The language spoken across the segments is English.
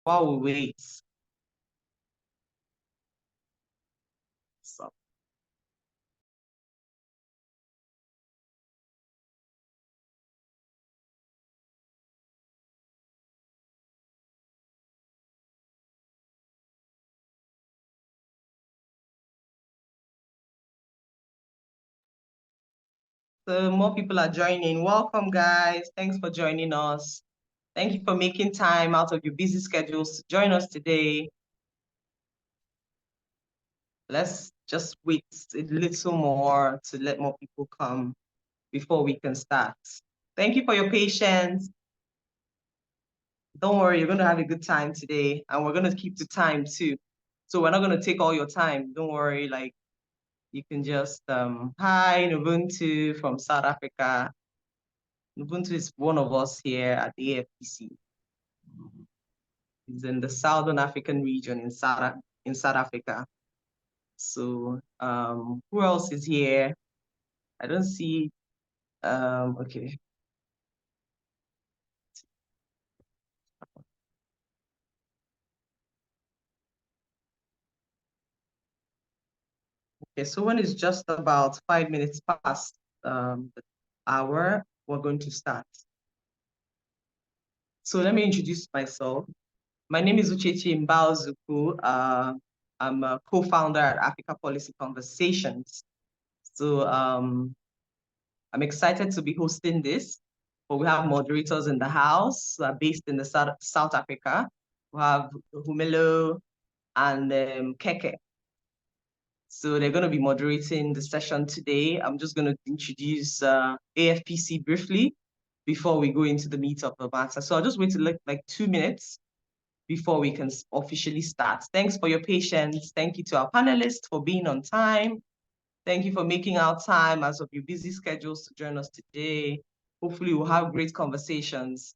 while we wait. So. So more people are joining. Welcome, guys. Thanks for joining us. Thank you for making time out of your busy schedules to join us today. Let's just wait a little more to let more people come before we can start. Thank you for your patience. Don't worry, you're going to have a good time today, and we're going to keep the time too. So we're not going to take all your time. Don't worry, like you can just, hi, Ubuntu from South Africa. Ubuntu is one of us here at the AFPC. It's in the Southern African region in South Africa. So who else is here? I don't see, okay. Okay, so when it's just about 5 minutes past the hour, we're going to start. So let me introduce myself. My name is Uchechi Mbaozuku. I'm a co-founder at Africa Policy Conversations. So I'm excited to be hosting this, but we have moderators in the house who are based in the South Africa. We have Humelo and Keke. So they're going to be moderating the session today. I'm just going to introduce AFPC briefly before we go into the meat of the matter. So I'll just wait like 2 minutes before we can officially start. Thanks for your patience. Thank you to our panelists for being on time. Thank you for making our time out of your busy schedules to join us today. Hopefully we'll have great conversations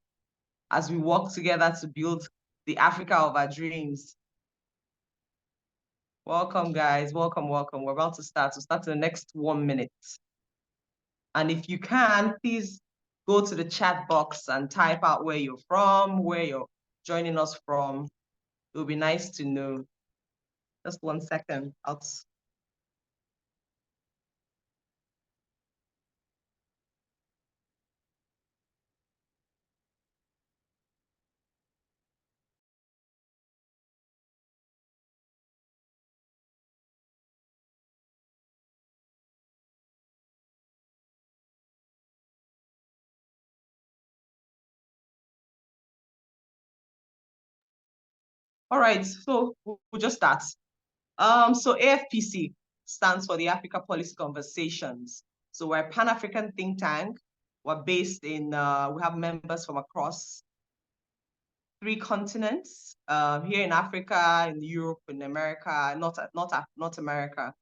as we work together to build the Africa of our dreams. Welcome, guys. Welcome, welcome. We're about to start. We'll start in the next 1 minute. And if you can, please go to the chat box and type out where you're from, where you're joining us from. It would be nice to know. Just 1 second. All right, so we'll just start. So AFPC stands for the Africa Policy Conversations. So we're a Pan-African think tank. We're based in, we have members from across 3 continents, here in Africa, in Europe, in America, not America.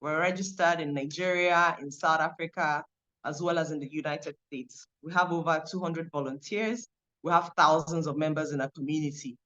We're registered in Nigeria, in South Africa, as well as in the United States. We have over 200 volunteers. We have thousands of members in our community.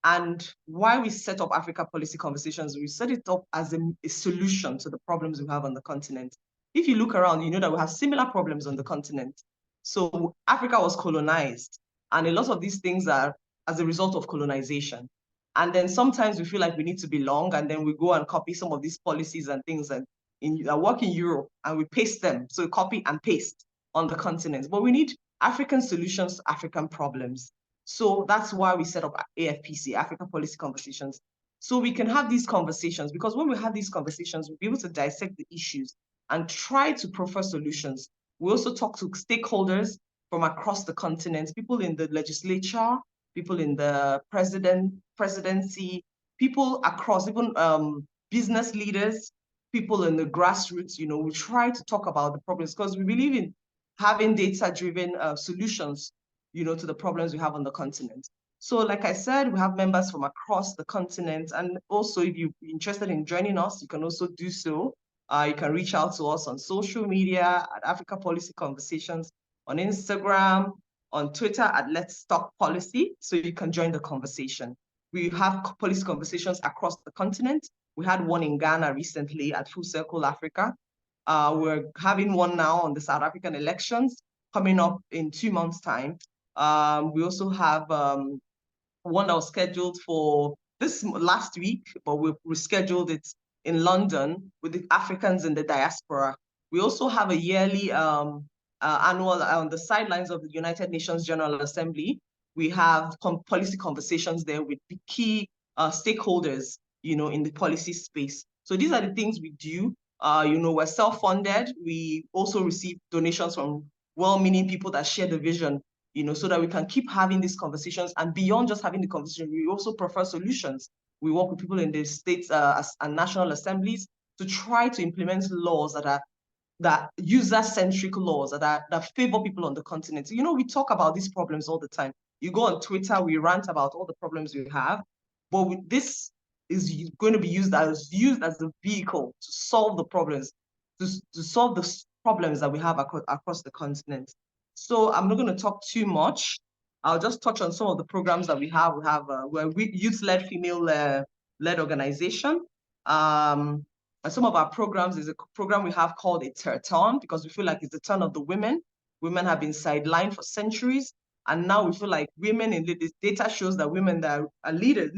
And why we set up Africa Policy Conversations, we set it up as a solution to the problems we have on the continent. If you look around, you know that we have similar problems on the continent. So Africa was colonized, and a lot of these things are as a result of colonization. And then sometimes we feel like we need to belong, and then we go and copy some of these policies and things that work in Europe, and we paste them. So we copy and paste on the continent. But we need African solutions to African problems. So that's why we set up AFPC, Africa Policy Conversations, so we can have these conversations, because when we have these conversations, we'll be able to dissect the issues and try to proffer solutions. We also talk to stakeholders from across the continent, people in the legislature, people in the presidency, people across, even business leaders, people in the grassroots. You know, we try to talk about the problems because we believe in having data-driven solutions, you know, to the problems we have on the continent. So like I said, we have members from across the continent. And also, if you're interested in joining us, you can also do so. You can reach out to us on social media at Africa Policy Conversations, on Instagram, on Twitter at Let's Talk Policy, so you can join the conversation. We have policy conversations across the continent. We had one in Ghana recently at Full Circle Africa. We're having one now on the South African elections coming up in 2 months' time. We also have one that was scheduled for this last week, but we rescheduled it in London with the Africans in the diaspora. We also have a yearly annual on the sidelines of the United Nations General Assembly. We have policy conversations there with the key stakeholders, in the policy space. So these are the things we do. We're self-funded. We also receive donations from well-meaning people that share the vision, so that we can keep having these conversations. And beyond just having the conversation, we also prefer solutions. We work with people in the states and national assemblies to try to implement laws that user-centric laws that favor people on the continent. We talk about these problems all the time. You go on Twitter, we rant about all the problems we have, but this is going to be used as a vehicle to solve the problems, to solve the problems that we have across the continent. So I'm not going to talk too much. I'll just touch on some of the programs that we have. We're youth-led, female-led organization. And some of our programs is a program we have called It's Her Turn, because we feel like it's the turn of the women. Women have been sidelined for centuries. And now we feel like women in this data shows that women that are leaders,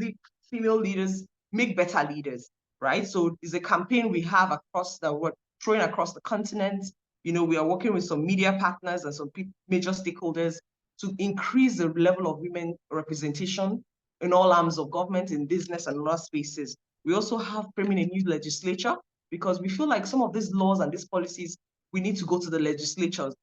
female leaders, make better leaders, right? So it's a campaign we have we're throwing across the continent. We are working with some media partners and some major stakeholders to increase the level of women representation in all arms of government, in business and other spaces. We also have framing a new legislature, because we feel like some of these laws and these policies, we need to go to the legislatures,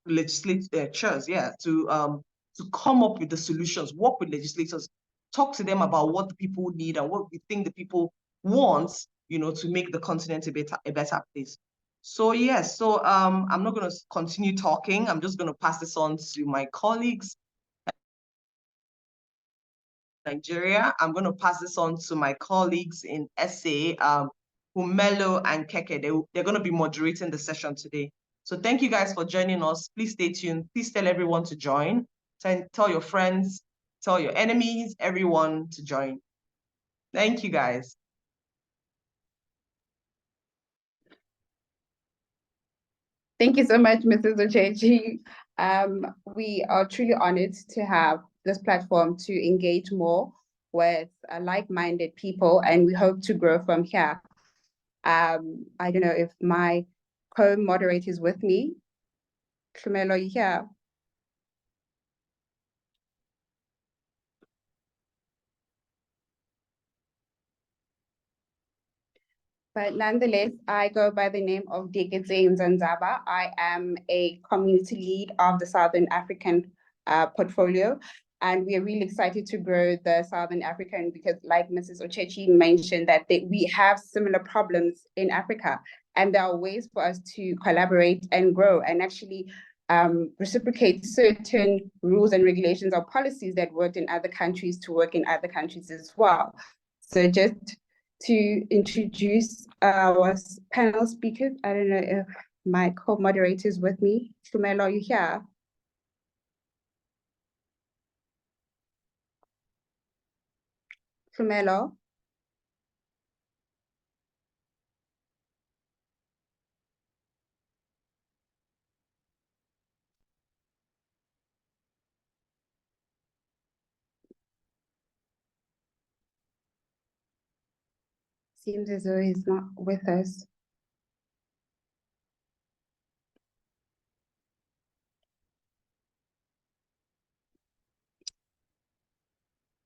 to come up with the solutions, work with legislators, talk to them about what the people need and what we think the people want, to make the continent a better place. So yes, I'm not going to continue talking. I'm just going to pass this on to my colleagues. Nigeria. I'm going to pass this on to my colleagues in SA, Humelo and Keke. They're going to be moderating the session today. So thank you guys for joining us. Please stay tuned. Please tell everyone to join. Tell your friends, tell your enemies, everyone to join. Thank you guys. Thank you so much, Mrs. Ochechi. We are truly honored to have this platform to engage more with like-minded people, and we hope to grow from here. I don't know if my co-moderator is with me. Tlumelo, are you here? But nonetheless, I go by the name of Diketseng Zanzaba. I am a community lead of the Southern African portfolio, and we are really excited to grow the Southern African, because like Mrs. Ochechi mentioned, that we have similar problems in Africa, and there are ways for us to collaborate and grow and actually reciprocate certain rules and regulations or policies that worked in other countries to work in other countries as well. So just to introduce our panel speakers. I don't know if my co-moderator is with me. Tlumelo, are you here? Tlumelo? Seems as though he's not with us.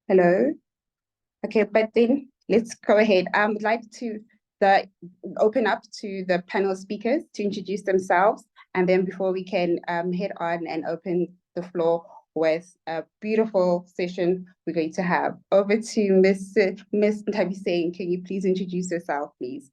Hello? Okay, but then let's go ahead. I would like to open up to the panel speakers to introduce themselves, and then before we can head on and open the floor with a beautiful session we're going to have. Over to Miss Nthabiseng. Can you please introduce yourself, please?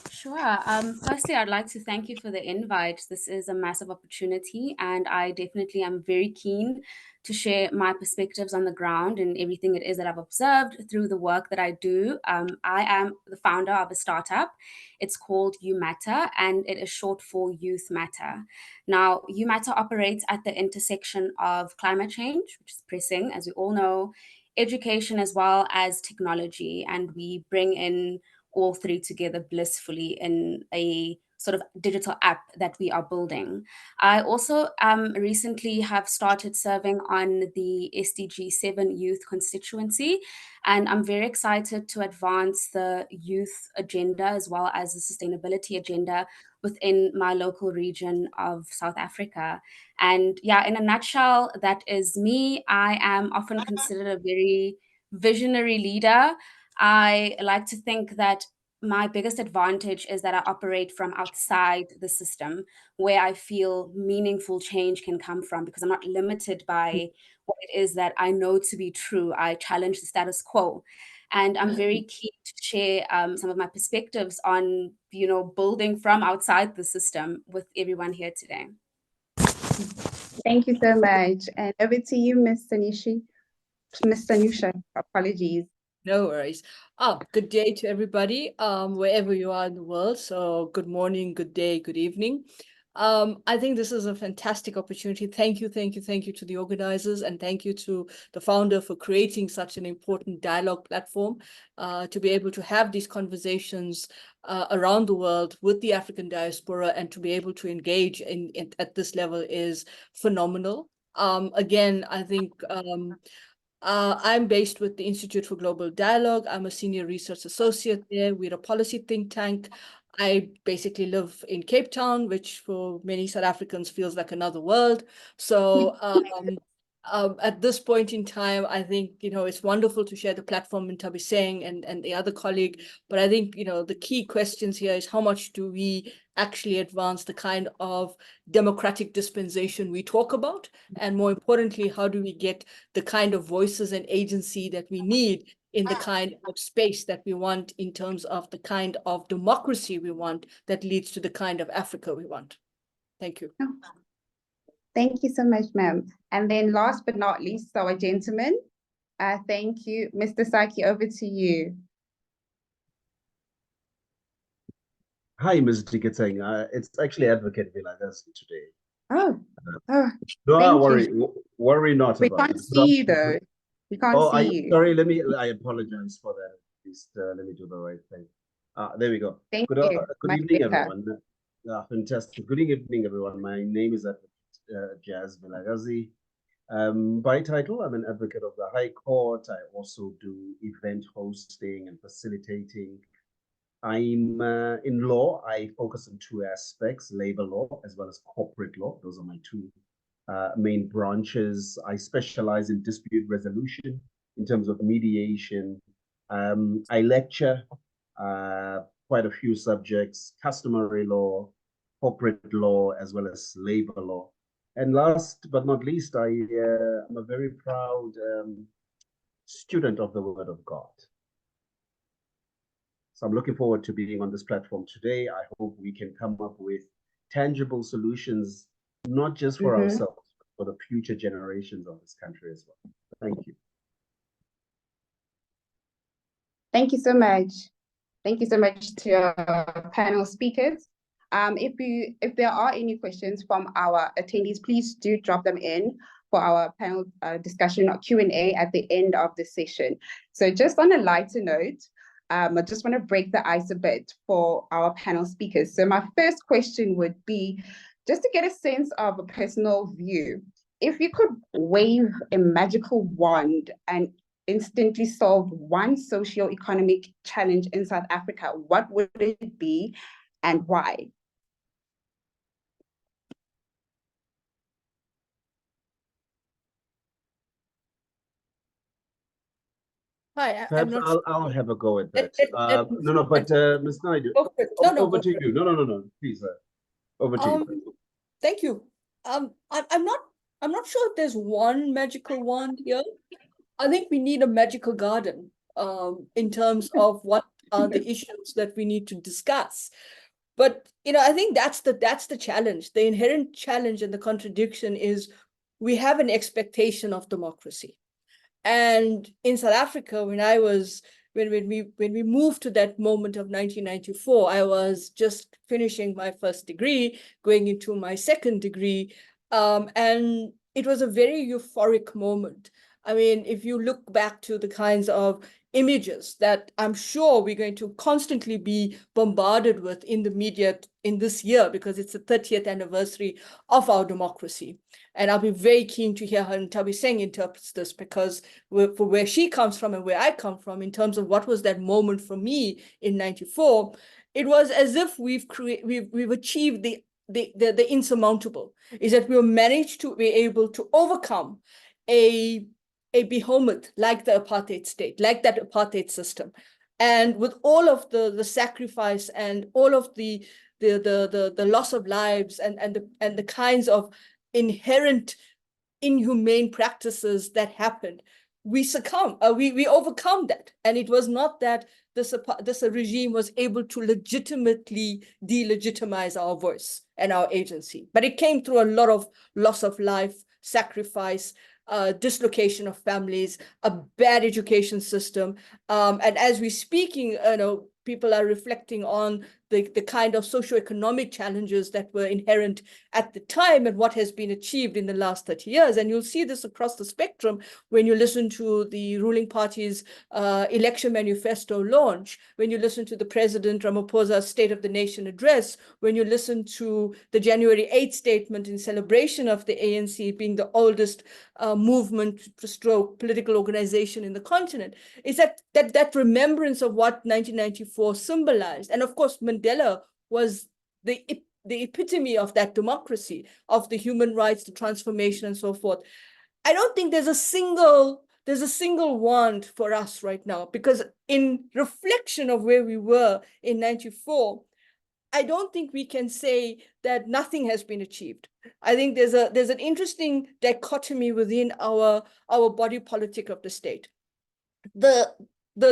Sure. Firstly, I'd like to thank you for the invite. This is a massive opportunity, and I definitely am very keen to share my perspectives on the ground and everything it is that I've observed through the work that I do. I am the founder of a startup. It's called You Matter, and it is short for Youth Matter. Now, You Matter operates at the intersection of climate change, which is pressing, as we all know, education, as well as technology, and we bring in all three together blissfully in a sort of digital app that we are building. I also recently have started serving on the SDG 7 youth constituency, and I'm very excited to advance the youth agenda as well as the sustainability agenda within my local region of South Africa. And yeah, in a nutshell, that is me. I am often considered a very visionary leader. I like to think that my biggest advantage is that I operate from outside the system, where I feel meaningful change can come from, because I'm not limited by what it is that I know to be true. I challenge the status quo. And I'm very keen to share some of my perspectives on, building from outside the system with everyone here today. Thank you so much. And over to you, Miss Sanusha, apologies. No worries. Good day to everybody, wherever you are in the world. So good morning, good day, good evening. I think this is a fantastic opportunity. Thank you to the organizers, and thank you to the founder for creating such an important dialogue platform to be able to have these conversations around the world with the African diaspora, and to be able to engage at this level is phenomenal. Again, I think I'm based with the Institute for Global Dialogue. I'm a senior research associate there. We're a policy think tank. I basically live in Cape Town, which for many South Africans feels like another world. So at this point in time, I think, it's wonderful to share the platform with Nthabiseng and the other colleague. But I think, the key questions here is how much do we actually advance the kind of democratic dispensation we talk about? And more importantly, how do we get the kind of voices and agency that we need in the kind of space that we want, in terms of the kind of democracy we want that leads to the kind of Africa we want? Thank you. Thank you so much, ma'am. And then last but not least, our gentleman. Thank you. Mr. Saki, over to you. Hi, Ms. Diketseng. It's actually Advocate Vilakazi today. Oh, No, thank you. worry not We about can't it. see you though. We can't see you. Sorry, I apologize for that. At least let me do the right thing. There we go. Thank Good you. good evening, everyone. Fantastic. Good evening, everyone. My name is Jazz Vilakazi. By title, I'm an advocate of the High Court. I also do event hosting and facilitating. I'm in law. I focus on two aspects: labor law as well as corporate law. Those are my two main branches. I specialize in dispute resolution in terms of mediation. I lecture quite a few subjects: customary law, corporate law, as well as labor law. And last but not least, I'm a very proud student of the Word of God. So I'm looking forward to being on this platform today. I hope we can come up with tangible solutions, not just for ourselves, but for the future generations of this country as well. Thank you. Thank you so much. Thank you so much to our panel speakers. If there are any questions from our attendees, please do drop them in for our panel discussion or Q&A at the end of the session. So just on a lighter note, I just want to break the ice a bit for our panel speakers. So my first question would be just to get a sense of a personal view. If you could wave a magical wand and instantly solve one socio-economic challenge in South Africa, what would it be and why? Hi, Perhaps I'll have a go at that. Ms. Naidu, over to you. No, please, over to you. Thank you. I'm not sure if there's one magical wand here. I think we need a magical garden in terms of what are the issues that we need to discuss. But I think that's the challenge. The inherent challenge and the contradiction is we have an expectation of democracy. And in South Africa, when we moved to that moment of 1994, I was just finishing my first degree, going into my second degree, and it was a very euphoric moment. I mean, if you look back to the kinds of images that I'm sure we're going to constantly be bombarded with in the media in this year, because it's the 30th anniversary of our democracy. And I'll be very keen to hear how Nthabiseng interprets this, because for where she comes from and where I come from, in terms of what was that moment for me in 94, it was as if we've achieved the insurmountable, is that we'll manage to be able to overcome a behemoth like the apartheid state, like that apartheid system. And with all of the sacrifice and all of the loss of lives and the kinds of inherent inhumane practices that happened, we overcome that. And it was not that this regime was able to legitimately delegitimize our voice and our agency, but it came through a lot of loss of life, sacrifice, dislocation of families, a bad education system. And as we're speaking, people are reflecting on the kind of socioeconomic challenges that were inherent at the time and what has been achieved in the last 30 years. And you'll see this across the spectrum when you listen to the ruling party's election manifesto launch, when you listen to the President Ramaphosa's State of the Nation address, when you listen to the January 8th statement in celebration of the ANC being the oldest movement stroke political organization in the continent, is that remembrance of what 1994 symbolized. And of course, Mandela was the epitome of that democracy, of the human rights, the transformation, and so forth. I don't think there's a single wand for us right now, because in reflection of where we were in 94, I don't think we can say that nothing has been achieved. I think there's an interesting dichotomy within our body politic of the state. The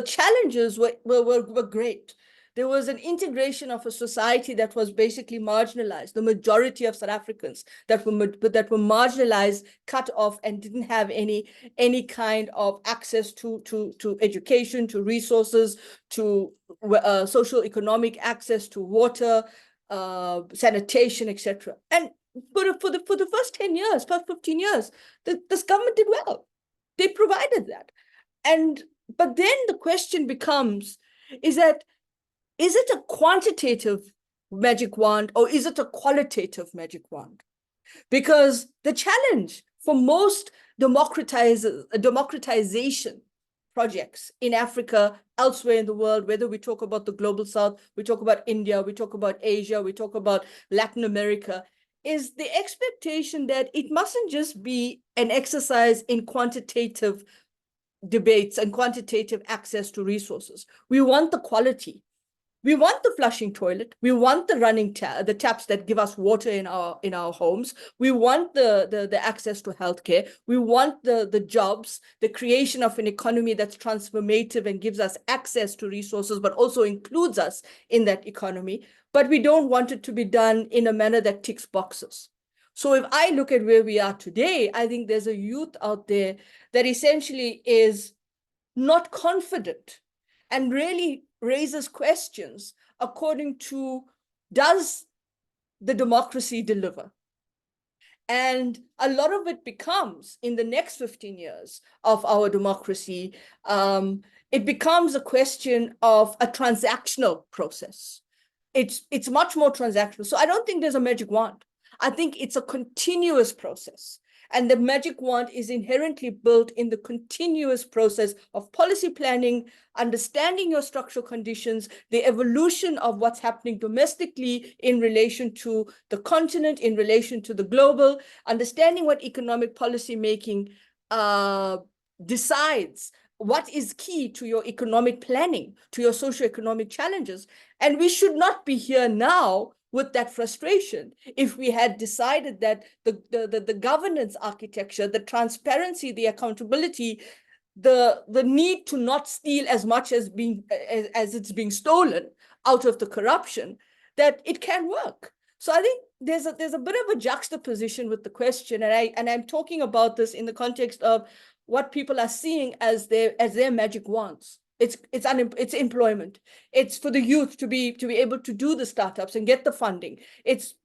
challenges were great. There was an integration of a society that was basically marginalized. The majority of South Africans that were marginalized, cut off, and didn't have any kind of access to education, to resources, to social economic access to water, sanitation, etc. And for the first 10 years, first 15 years, this government did well. They provided that. But then the question becomes, is it a quantitative magic wand or is it a qualitative magic wand? Because the challenge for most democratization projects in Africa, elsewhere in the world, whether we talk about the global south, we talk about India, we talk about Asia, we talk about Latin America, is the expectation that it mustn't just be an exercise in quantitative debates and quantitative access to resources. We want the quality. We want the flushing toilet. We want the running the taps that give us water in our homes. We want the access to healthcare. We want the jobs, the creation of an economy that's transformative and gives us access to resources, but also includes us in that economy. But we don't want it to be done in a manner that ticks boxes. So if I look at where we are today, I think there's a youth out there that essentially is not confident and really raises questions according to, does the democracy deliver? And a lot of it becomes, in the next 15 years of our democracy, it becomes a question of a transactional process. It's much more transactional. So I don't think there's a magic wand. I think it's a continuous process. And the magic wand is inherently built in the continuous process of policy planning, understanding your structural conditions, the evolution of what's happening domestically in relation to the continent, in relation to the global, understanding what economic policy making decides, what is key to your economic planning, to your socioeconomic challenges. And we should not be here now with that frustration if we had decided that the governance architecture, the transparency, the accountability, the need to not steal as much as it's being stolen out of the corruption, that it can work. So I think there's a bit of a juxtaposition with the question, and I'm talking about this in the context of what people are seeing as their magic wands. It's employment. It's for the youth to be able to do the startups and get the funding. It's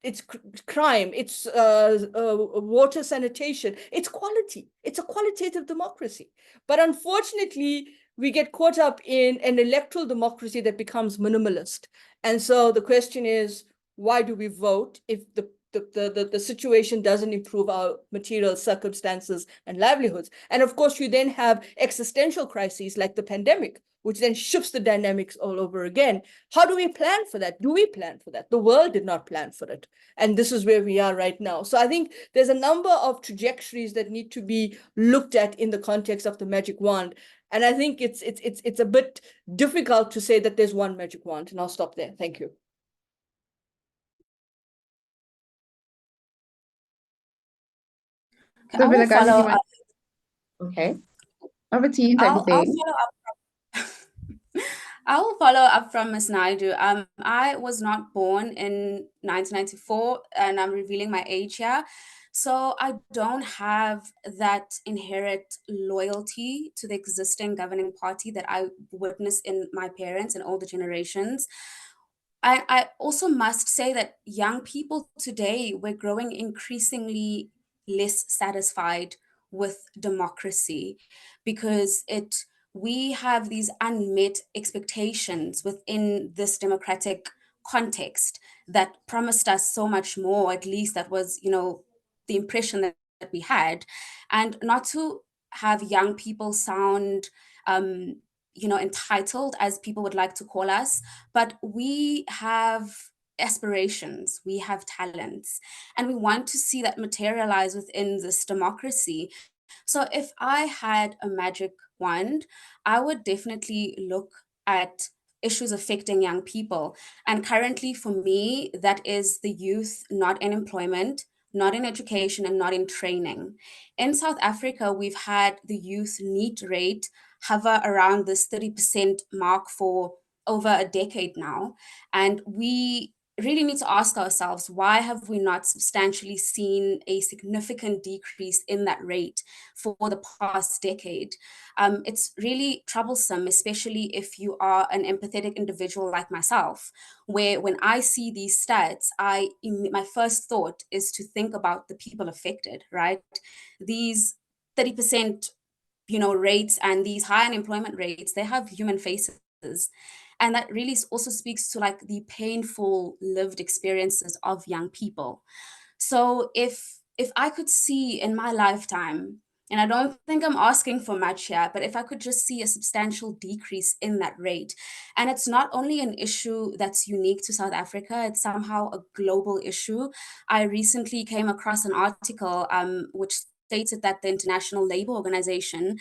crime. It's water sanitation. It's quality. It's a qualitative democracy. But unfortunately, we get caught up in an electoral democracy that becomes minimalist. And so the question is, why do we vote if the situation doesn't improve our material circumstances and livelihoods? And of course, you then have existential crises like the pandemic, which then shifts the dynamics all over again. How do we plan for that? Do we plan for that? The world did not plan for it. And this is where we are right now. So I think there's a number of trajectories that need to be looked at in the context of the magic wand. And I think it's a bit difficult to say that there's one magic wand. And I'll stop there. Thank you. I will follow up. Okay. Over to you, I'll Nthabiseng. follow up. I will follow up from Ms. Naidu. I was not born in 1994, and I'm revealing my age here. So I don't have that inherent loyalty to the existing governing party that I witnessed in my parents and older generations. I also must say that young people today, we're growing increasingly less satisfied with democracy because we have these unmet expectations within this democratic context that promised us so much more. At least that was, the impression that we had. And not to have young people sound entitled, as people would like to call us, but we have aspirations, we have talents, and we want to see that materialize within this democracy. So if I had a magic wand, I would definitely look at issues affecting young people. And currently, for me, that is the youth not in employment, not in education, and not in training. In South Africa, we've had the youth NEET rate hover around this 30% mark for over a decade now. And we really need to ask ourselves, why have we not substantially seen a significant decrease in that rate for the past decade? It's really troublesome, especially if you are an empathetic individual like myself, where when I see these stats, my first thought is to think about the people affected, right? These 30% rates and these high unemployment rates, they have human faces. And that really also speaks to like the painful lived experiences of young people. So if I could see in my lifetime, and I don't think I'm asking for much here, but if I could just see a substantial decrease in that rate, and it's not only an issue that's unique to South Africa, it's somehow a global issue. I recently came across an article which stated that the International Labour Organization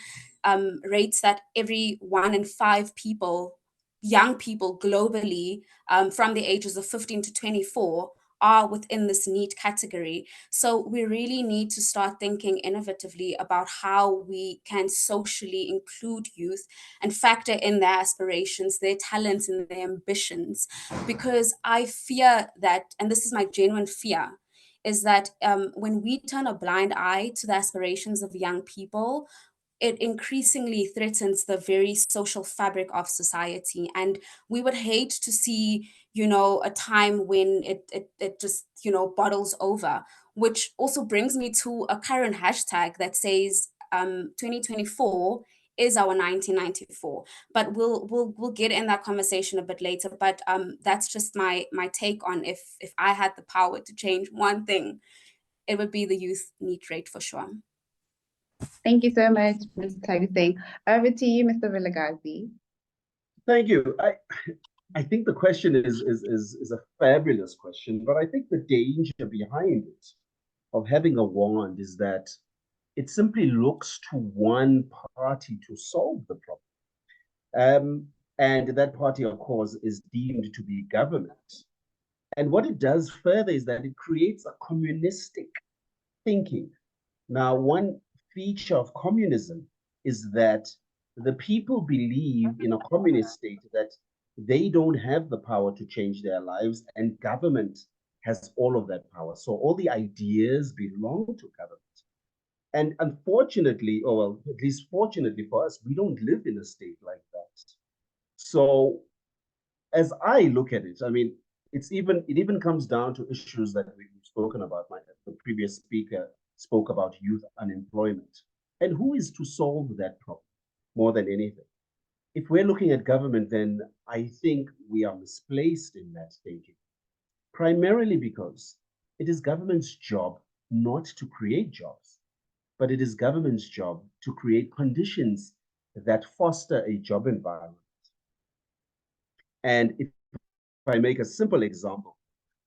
rates that every 1 in 5 people, young people globally, from the ages of 15 to 24, are within this NEET category. So we really need to start thinking innovatively about how we can socially include youth and factor in their aspirations, their talents, and their ambitions. Because I fear that, and this is my genuine fear, is that when we turn a blind eye to the aspirations of young people, it increasingly threatens the very social fabric of society. And we would hate to see, a time when it just, bottles over, which also brings me to a current hashtag that says 2024 is our 1994. But we'll get in that conversation a bit later. But that's just my take on if I had the power to change one thing, it would be the youth NEET rate for sure. Thank you so much, Mr. Nthabiseng. Over to you, Mr. Vilakazi. Thank you. I think the question is a fabulous question, but I think the danger behind it of having a wand is that it simply looks to one party to solve the problem. And that party, of course, is deemed to be government. And what it does further is that it creates a communistic thinking. Now, one feature of communism is that the people believe in a communist state that they don't have the power to change their lives, and government has all of that power. So all the ideas belong to government. And unfortunately, or well, at least fortunately for us, we don't live in a state like that. So as I look at it, I mean, it even comes down to issues that we've spoken about. The previous speaker spoke about youth unemployment. And who is to solve that problem more than anything? If we're looking at government, then I think we are misplaced in that thinking, primarily because it is government's job not to create jobs, but it is government's job to create conditions that foster a job environment. And if I make a simple example,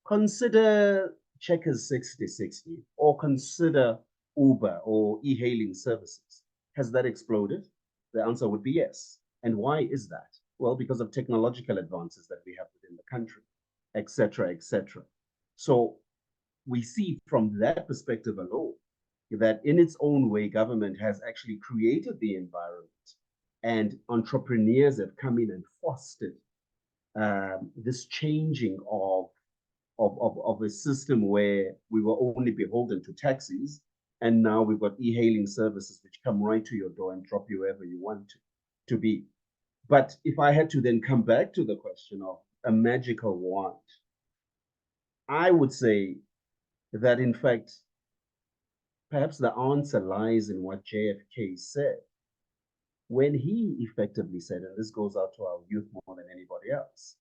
consider Checkers 60/60 or consider Uber or e-hailing services. Has that exploded? The answer would be yes. And why is that? Well, because of technological advances that we have within the country, et cetera, et cetera. So we see from that perspective alone that in its own way, government has actually created the environment and entrepreneurs have come in and fostered this changing of a system where we were only beholden to taxis, and now we've got e-hailing services which come right to your door and drop you wherever you want to be. But if I had to then come back to the question of a magical wand, I would say that in fact, perhaps the answer lies in what JFK said when he effectively said, and this goes out to our youth more than anybody else,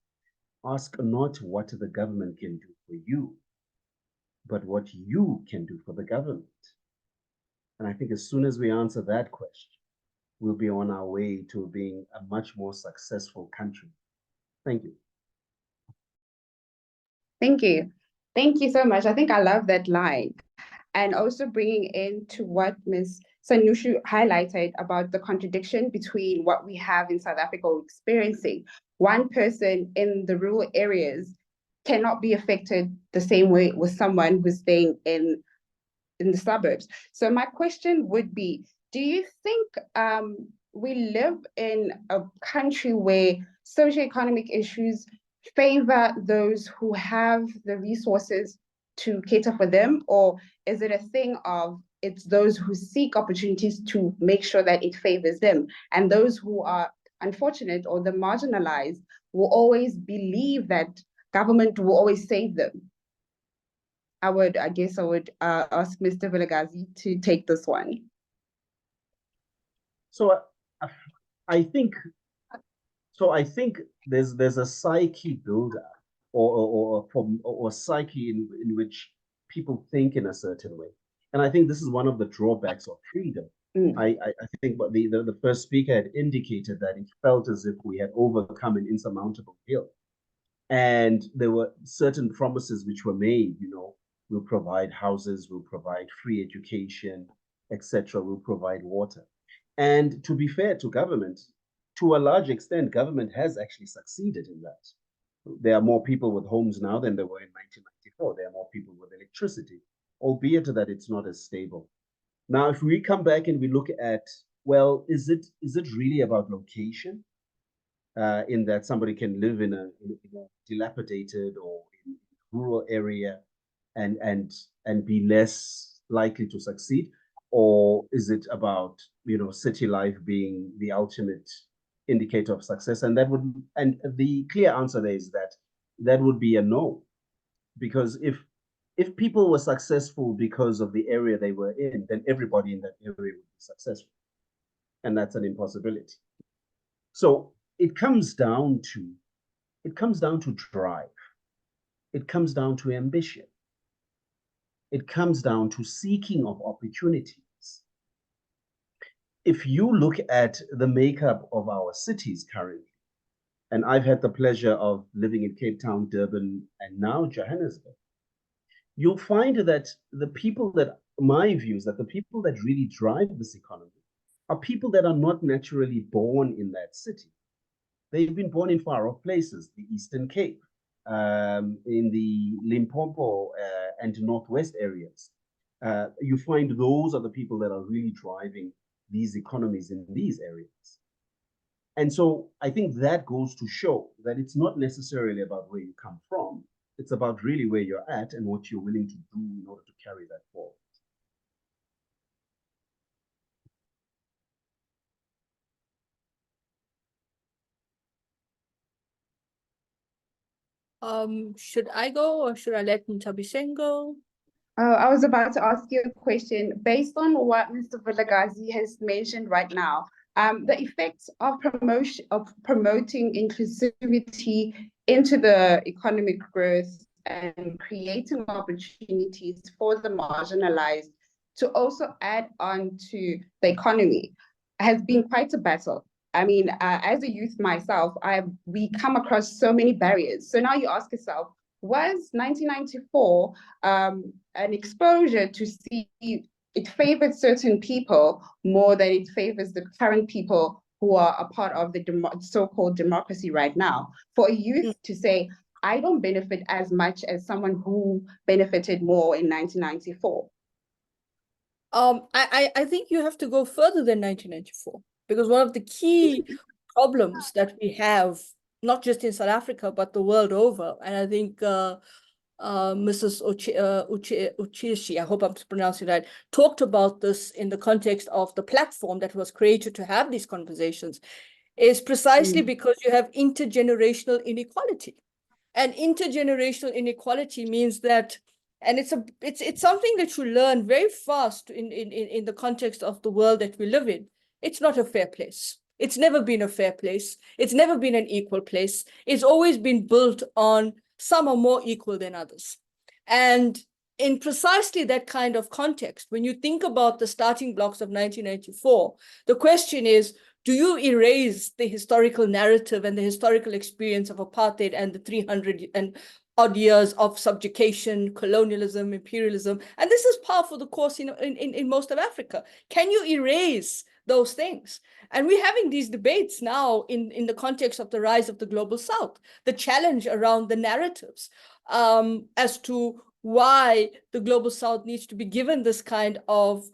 ask not what the government can do for you, but what you can do for the government. And I think as soon as we answer that question, we'll be on our way to being a much more successful country. Thank you. Thank you. Thank you so much. I think I love that line. And also bringing into what Ms. Sanusha highlighted about the contradiction between what we have in South Africa experiencing. One person in the rural areas cannot be affected the same way with someone who's staying in the suburbs. So my question would be, do you think we live in a country where socioeconomic issues favor those who have the resources to cater for them, or is it a thing of it's those who seek opportunities to make sure that it favors them, and those who are unfortunate or the marginalized will always believe that government will always save them? I guess I would ask Mr. Vilagazi to take this one. So I think there's a psyche builder or psyche in which people think in a certain way. And I think this is one of the drawbacks of freedom. I think what the first speaker had indicated that it felt as if we had overcome an insurmountable hill. And there were certain promises which were made, we'll provide houses, we'll provide free education, etc. We'll provide water. And to be fair to government, to a large extent, government has actually succeeded in that. There are more people with homes now than there were in 1994. There are more people with electricity, albeit that it's not as stable. Now, if we come back and we look at, well, is it really about location? In that somebody can live in a dilapidated or in rural area and be less likely to succeed? Or is it about city life being the ultimate indicator of success? And the clear answer there is that would be a no, because if people were successful because of the area they were in, then everybody in that area would be successful, and that's an impossibility. So it comes down to drive. It comes down to ambition. It comes down to seeking of opportunities. If you look at the makeup of our cities currently, and I've had the pleasure of living in Cape Town, Durban, and now Johannesburg, you'll find that my view is that the people that really drive this economy are people that are not naturally born in that city. They've been born in far off places, the Eastern Cape, in the Limpopo and Northwest areas. You find those are the people that are really driving these economies in these areas. And so I think that goes to show that it's not necessarily about where you come from. It's about really where you're at and what you're willing to do in order to carry that forward. Should I go or should I let Nthabiseng go? I was about to ask you a question based on what Mr. Vilagazi has mentioned right now. The effects of promoting inclusivity into the economic growth and creating opportunities for the marginalized to also add on to the economy has been quite a battle. I mean, as a youth myself, we come across so many barriers. So now you ask yourself, was 1994 an exposure to see it favored certain people more than it favors the current people who are a part of the so-called democracy right now? For a youth to say, I don't benefit as much as someone who benefited more in 1994. I think you have to go further than 1994, because one of the key problems that we have, not just in South Africa, but the world over, and I think Mrs. Ucheshi, I hope I'm pronouncing it right, talked about this in the context of the platform that was created to have these conversations, is precisely because you have intergenerational inequality. And intergenerational inequality means that, and it's something that you learn very fast in the context of the world that we live in. It's not a fair place. It's never been a fair place. It's never been an equal place. It's always been built on some are more equal than others. And in precisely that kind of context, when you think about the starting blocks of 1994, the question is, do you erase the historical narrative and the historical experience of apartheid and the 300 and odd years of subjugation, colonialism, imperialism? And this is par for the course in most of Africa. Can you erase those things? And we're having these debates now in the context of the rise of the global South, the challenge around the narratives as to why the global South needs to be given this kind of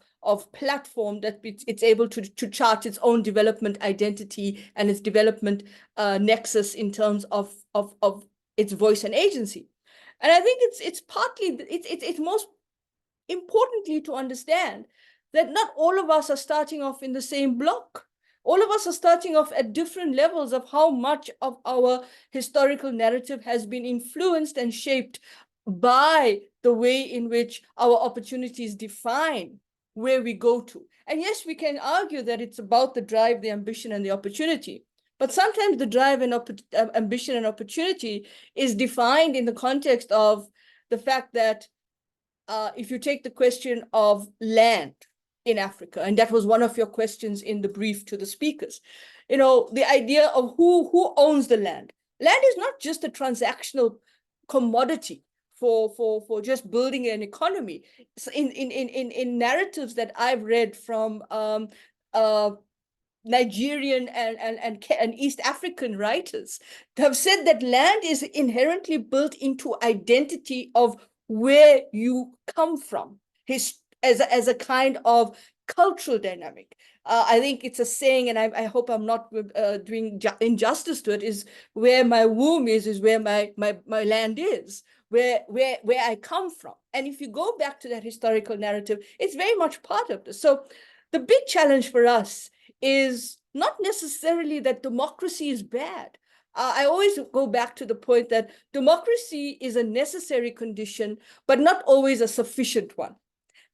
platform that it's able to chart its own development identity and its development nexus in terms of its voice and agency. And I think it's partly, it's most importantly to understand that not all of us are starting off in the same block. All of us are starting off at different levels of how much of our historical narrative has been influenced and shaped by the way in which our opportunities define where we go to. And yes, we can argue that it's about the drive, the ambition, and the opportunity. But sometimes the drive and ambition and opportunity is defined in the context of the fact that if you take the question of land in Africa, and that was one of your questions in the brief to the speakers, the idea of who owns the land. Land is not just a transactional commodity for just building an economy. So in narratives that I've read from Nigerian and East African writers have said that land is inherently built into identity of where you come from, as a kind of cultural dynamic. I think it's a saying, and I hope I'm not doing injustice to it, is where my womb is where my land is, where I come from. And if you go back to that historical narrative, it's very much part of this. So the big challenge for us is not necessarily that democracy is bad. I always go back to the point that democracy is a necessary condition, but not always a sufficient one.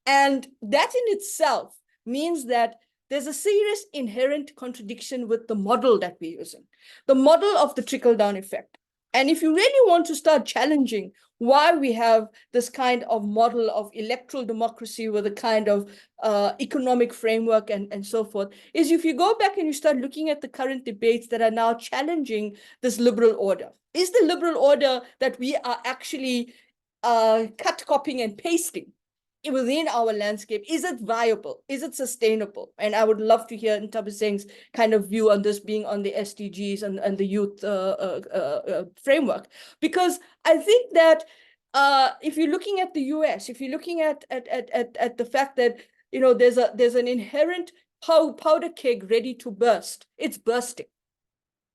And that in itself means that there's a serious inherent contradiction with the model that we're using, the model of the trickle-down effect. And if you really want to start challenging why we have this kind of model of electoral democracy with a kind of economic framework and so forth, is if you go back and you start looking at the current debates that are now challenging this liberal order. Is the liberal order that we are actually cut, copying, and pasting within our landscape, is it viable? Is it sustainable? And I would love to hear Nthabiseng's kind of view on this, being on the SDGs and the youth framework. Because I think that if you're looking at the US, if you're looking at the fact that there's an inherent powder keg ready to burst, it's bursting.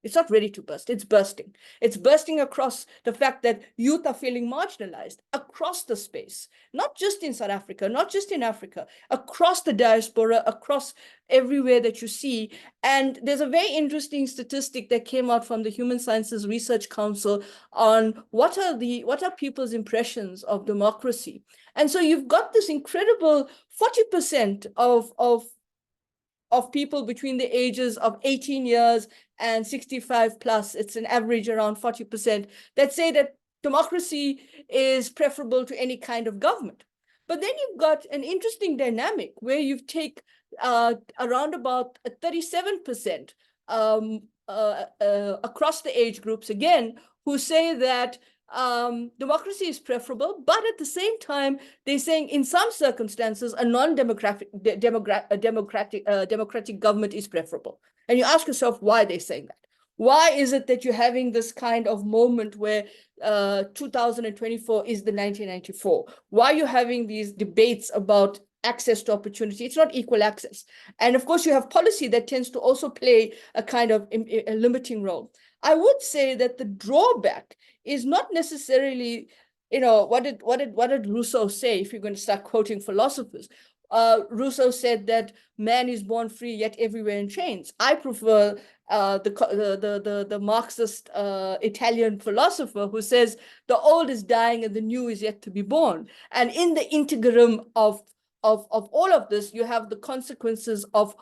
It's not ready to burst, it's bursting. It's bursting across the fact that youth are feeling marginalized across the space, not just in South Africa, not just in Africa, across the diaspora, across everywhere that you see. And there's a very interesting statistic that came out from the Human Sciences Research Council on what are people's impressions of democracy. And so you've got this incredible 40% of people between the ages of 18 years and 65 plus, it's an average around 40%, that say that democracy is preferable to any kind of government. But then you've got an interesting dynamic where you take around about 37% across the age groups again, who say that democracy is preferable, but at the same time, they're saying in some circumstances, a non-democratic democratic government is preferable. And you ask yourself why they're saying that. Why is it that you're having this kind of moment where 2024 is the 1994? Why are you having these debates about access to opportunity? It's not equal access. And of course, you have policy that tends to also play a kind of a limiting role. I would say that the drawback is not necessarily, what did Rousseau say, if you're going to start quoting philosophers? Rousseau said that man is born free, yet everywhere in chains. I prefer the Marxist Italian philosopher who says the old is dying and the new is yet to be born. And in the interim of all of this, you have the consequences of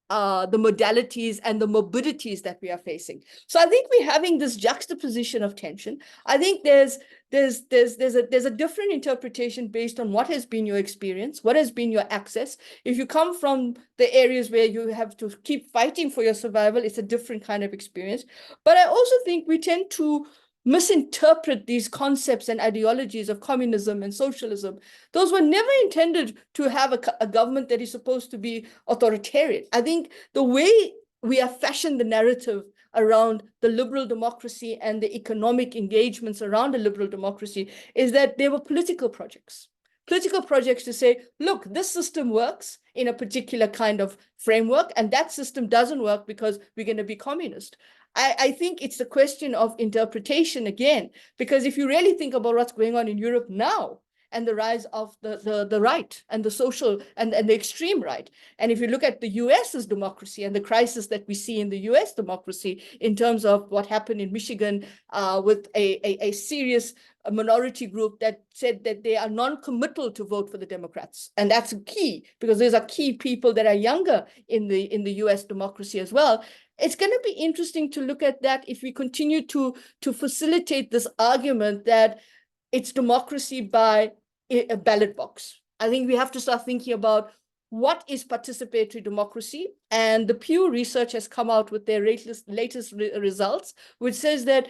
the modalities and the morbidities that we are facing. So I think we're having this juxtaposition of tension. I think there's a different interpretation based on what has been your experience, what has been your access. If you come from the areas where you have to keep fighting for your survival, it's a different kind of experience. But I also think we tend to misinterpret these concepts and ideologies of communism and socialism. Those were never intended to have a government that is supposed to be authoritarian. I think the way we have fashioned the narrative around the liberal democracy and the economic engagements around the liberal democracy is that they were political projects to say, look, this system works in a particular kind of framework, and that system doesn't work because we're going to be communist. I think it's a question of interpretation again, because if you really think about what's going on in Europe now and the rise of the right and the social and the extreme right, and if you look at the US's democracy and the crisis that we see in the US democracy in terms of what happened in Michigan with a serious minority group that said that they are non-committal to vote for the Democrats. And that's key, because those are key people that are younger in the US democracy as well. It's going to be interesting to look at that if we continue to facilitate this argument that it's democracy by a ballot box. I think we have to start thinking about what is participatory democracy. And the Pew Research has come out with their latest results, which says that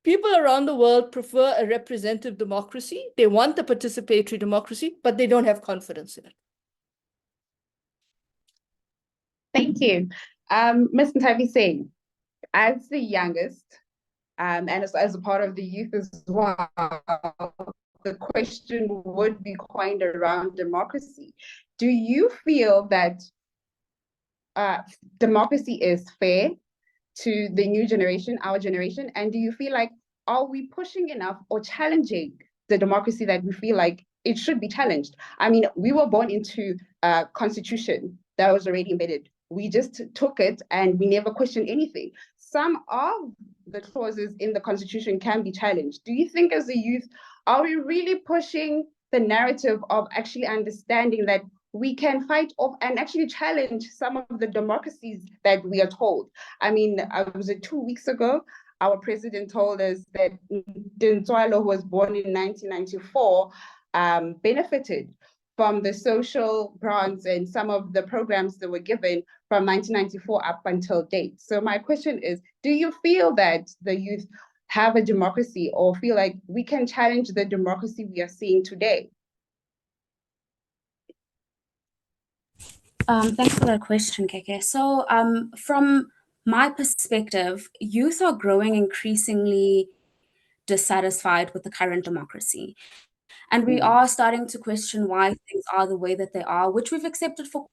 people around the world prefer a representative democracy. They want the participatory democracy, but they don't have confidence in it. Thank you. Ms. Nthabiseng, as the youngest, and as a part of the youth as well, the question would be coined around democracy. Do you feel that democracy is fair to the new generation, our generation? And do you feel like, are we pushing enough or challenging the democracy that we feel like it should be challenged? I mean, we were born into a constitution that was already embedded. We just took it and we never questioned anything. Some of the clauses in the constitution can be challenged. Do you think as a youth, are we really pushing the narrative of actually understanding that we can fight off and actually challenge some of the democracies that we are told? I mean, was it 2 weeks ago? Our president told us that Ntwalo, who was born in 1994, benefited from the social grants and some of the programs that were given from 1994 up until date. So my question is, do you feel that the youth have a democracy or feel like we can challenge the democracy we are seeing today? Thanks for that question, Keke. So from my perspective, youth are growing increasingly dissatisfied with the current democracy. And we are starting to question why things are the way that they are, which we've accepted for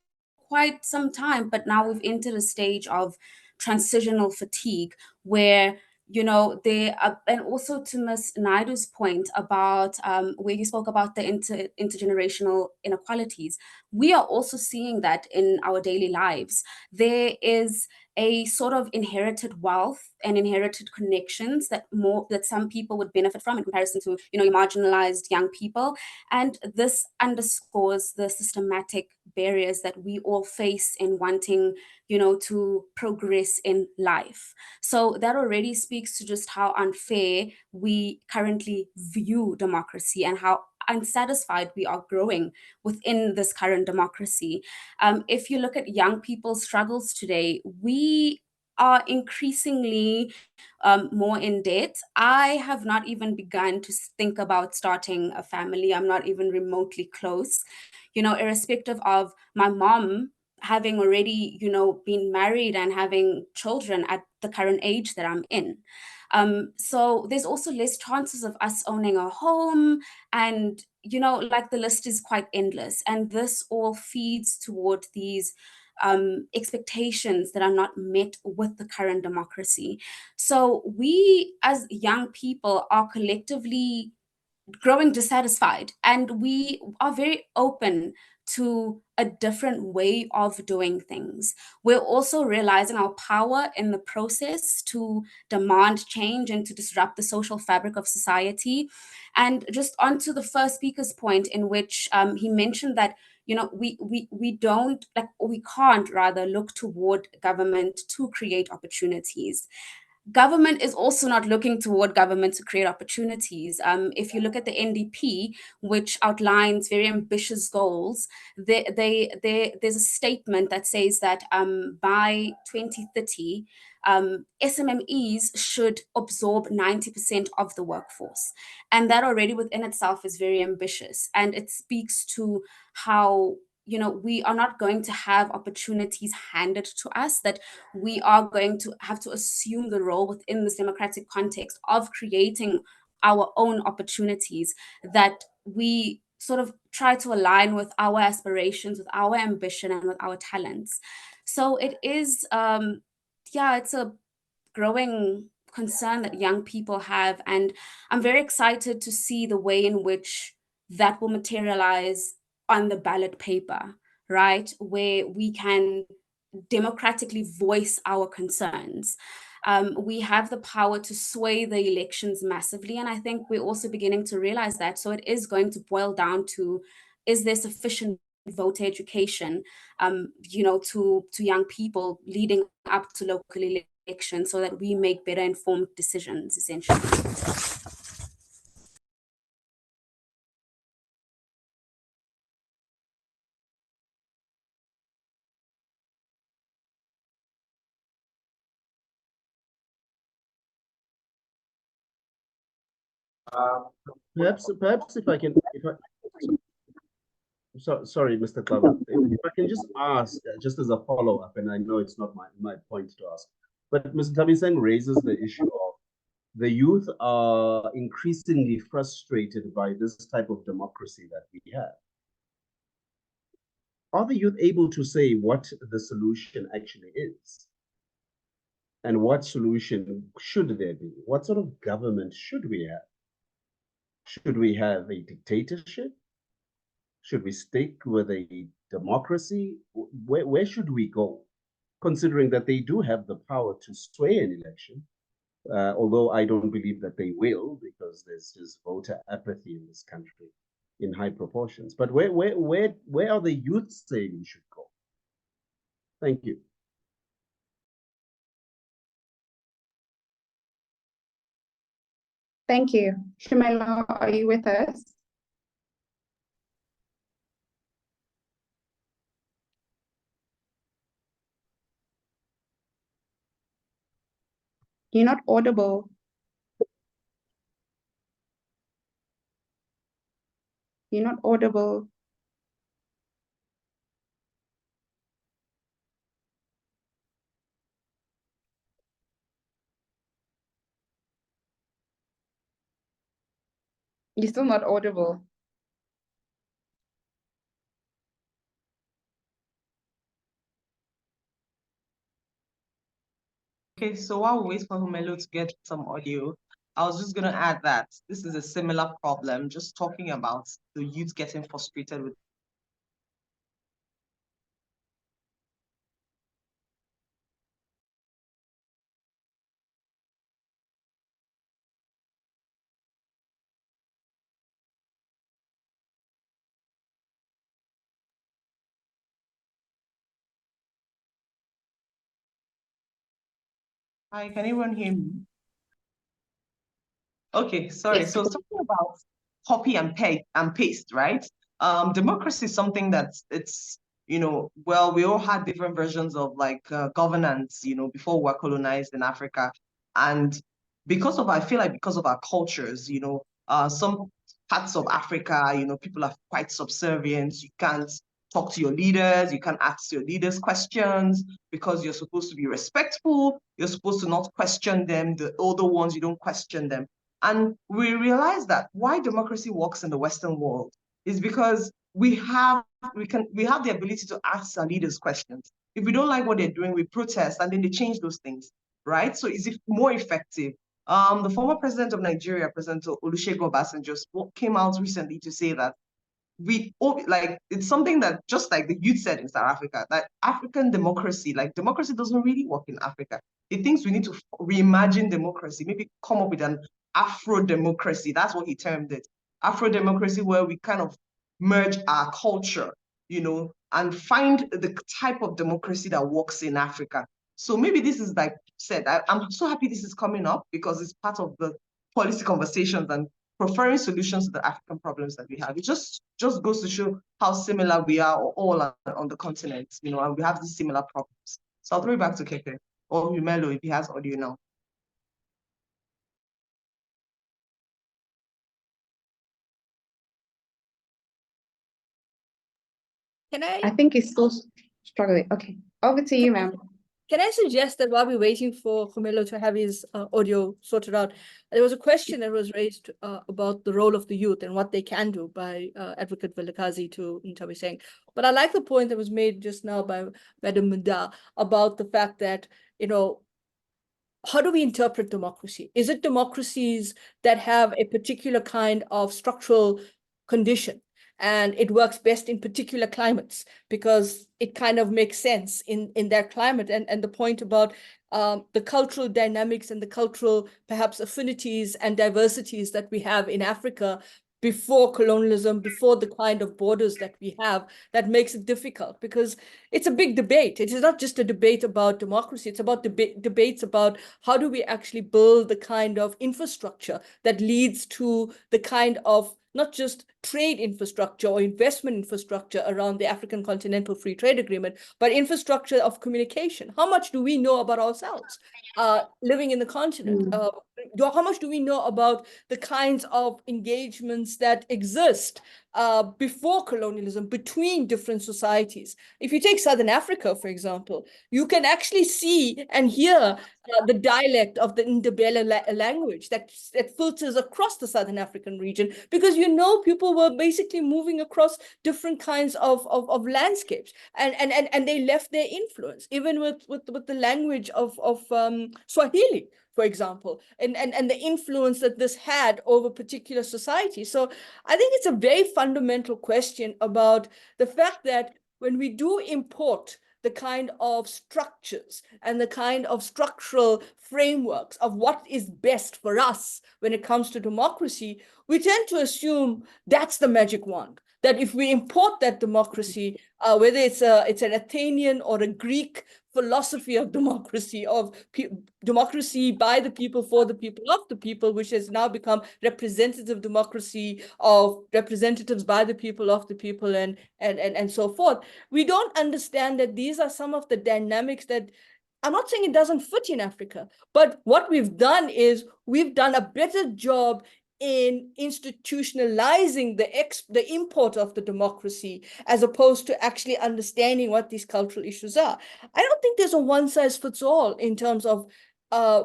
quite some time, but now we've entered a stage of transitional fatigue, where and also to Ms. Naidu's point about where you spoke about the intergenerational inequalities, we are also seeing that in our daily lives. There is a sort of inherited wealth and inherited connections that some people would benefit from in comparison to marginalized young people, and this underscores the systematic barriers that we all face in wanting to progress in life. So that already speaks to just how unfair we currently view democracy and how unsatisfied we are growing within this current democracy. If you look at young people's struggles today, we are increasingly more in debt. I have not even begun to think about starting a family. I'm not even remotely close, irrespective of my mom having already, been married and having children at the current age that I'm in. So there's also less chances of us owning a home, and the list is quite endless, and this all feeds toward these expectations that are not met with the current democracy. So we as young people are collectively growing dissatisfied, and we are very open to a different way of doing things. We're also realizing our power in the process to demand change and to disrupt the social fabric of society. And just onto the first speaker's point, in which he mentioned that we can't rather look toward government to create opportunities. Government is also not looking toward government to create opportunities. If you look at the NDP, which outlines very ambitious goals, there's a statement that says that by 2030, SMMEs should absorb 90% of the workforce. And that already within itself is very ambitious. And it speaks to how we are not going to have opportunities handed to us, that we are going to have to assume the role within this democratic context of creating our own opportunities, that we sort of try to align with our aspirations, with our ambition, and with our talents. So it is, it's a growing concern that young people have, and I'm very excited to see the way in which that will materialize on the ballot paper, right? Where we can democratically voice our concerns. We have the power to sway the elections massively, and I think we're also beginning to realize that. So it is going to boil down to, is there sufficient voter education, to young people leading up to local elections, so that we make better informed decisions, essentially. Perhaps if I can, sorry, Mr. Klaba, if I can just ask, just as a follow-up, and I know it's not my point to ask, but Mr. Nthabiseng raises the issue of the youth are increasingly frustrated by this type of democracy that we have. Are the youth able to say what the solution actually is? And what solution should there be? What sort of government should we have? Should we have a dictatorship? Should we stick with a democracy? Where should we go? Considering that they do have the power to sway an election, although I don't believe that they will, because there's just voter apathy in this country in high proportions. But where are the youth saying we should go? Thank you. Thank you. Shumelo, are you with us? You're not audible. You're not audible. You're still not audible. Okay, so while we wait for Humelo to get some audio, I was just going to add that this is a similar problem, just talking about the youth getting frustrated with. Hi, can anyone hear me? Okay, sorry. Yes. So talking about copy and paste, right? Democracy is something that's well, we all had different versions of like governance, before we were colonized in Africa. And I feel like because of our cultures, some parts of Africa, people are quite subservient. You can't talk to your leaders, you can't ask your leaders questions because you're supposed to be respectful. You're supposed to not question them. The older ones, you don't question them. And we realize that why democracy works in the Western world is because we have the ability to ask our leaders questions. If we don't like what they're doing, we protest and then they change those things, right? So is it more effective? The former president of Nigeria, President Olusegun Obasanjo, came out recently to say that it's something that, just like the youth said in South Africa, that African democracy, like democracy doesn't really work in Africa. He thinks we need to reimagine democracy, maybe come up with an Afro democracy. That's what he termed it. Afro democracy, where we kind of merge our culture, and find the type of democracy that works in Africa. So maybe this is, like said, I'm so happy this is coming up because it's part of the policy conversations and preferring solutions to the African problems that we have. It just goes to show how similar we are all on the continent, and we have these similar problems. So I'll throw it back to Keke or Humelo if he has audio now. I think he's still struggling. Okay, over to you, ma'am. Can I suggest that while we're waiting for Humelo to have his audio sorted out, there was a question that was raised about the role of the youth and what they can do by Advocate Vilakazi to Nthabiseng. But I like the point that was made just now by Madam Munda about the fact that, how do we interpret democracy? Is it democracies that have a particular kind of structural condition and it works best in particular climates because it kind of makes sense in that climate? And the point about the cultural dynamics and the cultural perhaps affinities and diversities that we have in Africa before colonialism, before the kind of borders that we have, that makes it difficult because it's a big debate. It is not just a debate about democracy. It's about debates about how do we actually build the kind of infrastructure that leads to the kind of not just trade infrastructure or investment infrastructure around the African Continental Free Trade Agreement, but infrastructure of communication. How much do we know about ourselves living in the continent? How much do we know about the kinds of engagements that exist before colonialism between different societies? If you take Southern Africa, for example, you can actually see and hear the dialect of the Ndebele language that filters across the Southern African region because people were basically moving across different kinds of landscapes and they left their influence, even with the language of Swahili, for example, and the influence that this had over particular societies. So I think it's a very fundamental question about the fact that when we do import the kind of structures and the kind of structural frameworks of what is best for us when it comes to democracy, we tend to assume that's the magic wand. That if we import that democracy, whether it's an Athenian or a Greek philosophy of democracy, democracy by the people, for the people, of the people, which has now become representative democracy of representatives by the people, of the people, and so forth. We don't understand that these are some of the dynamics that, I'm not saying it doesn't fit in Africa, but what we've done is we've done a better job in institutionalizing the import of the democracy as opposed to actually understanding what these cultural issues are. I don't think there's a one size fits all in terms of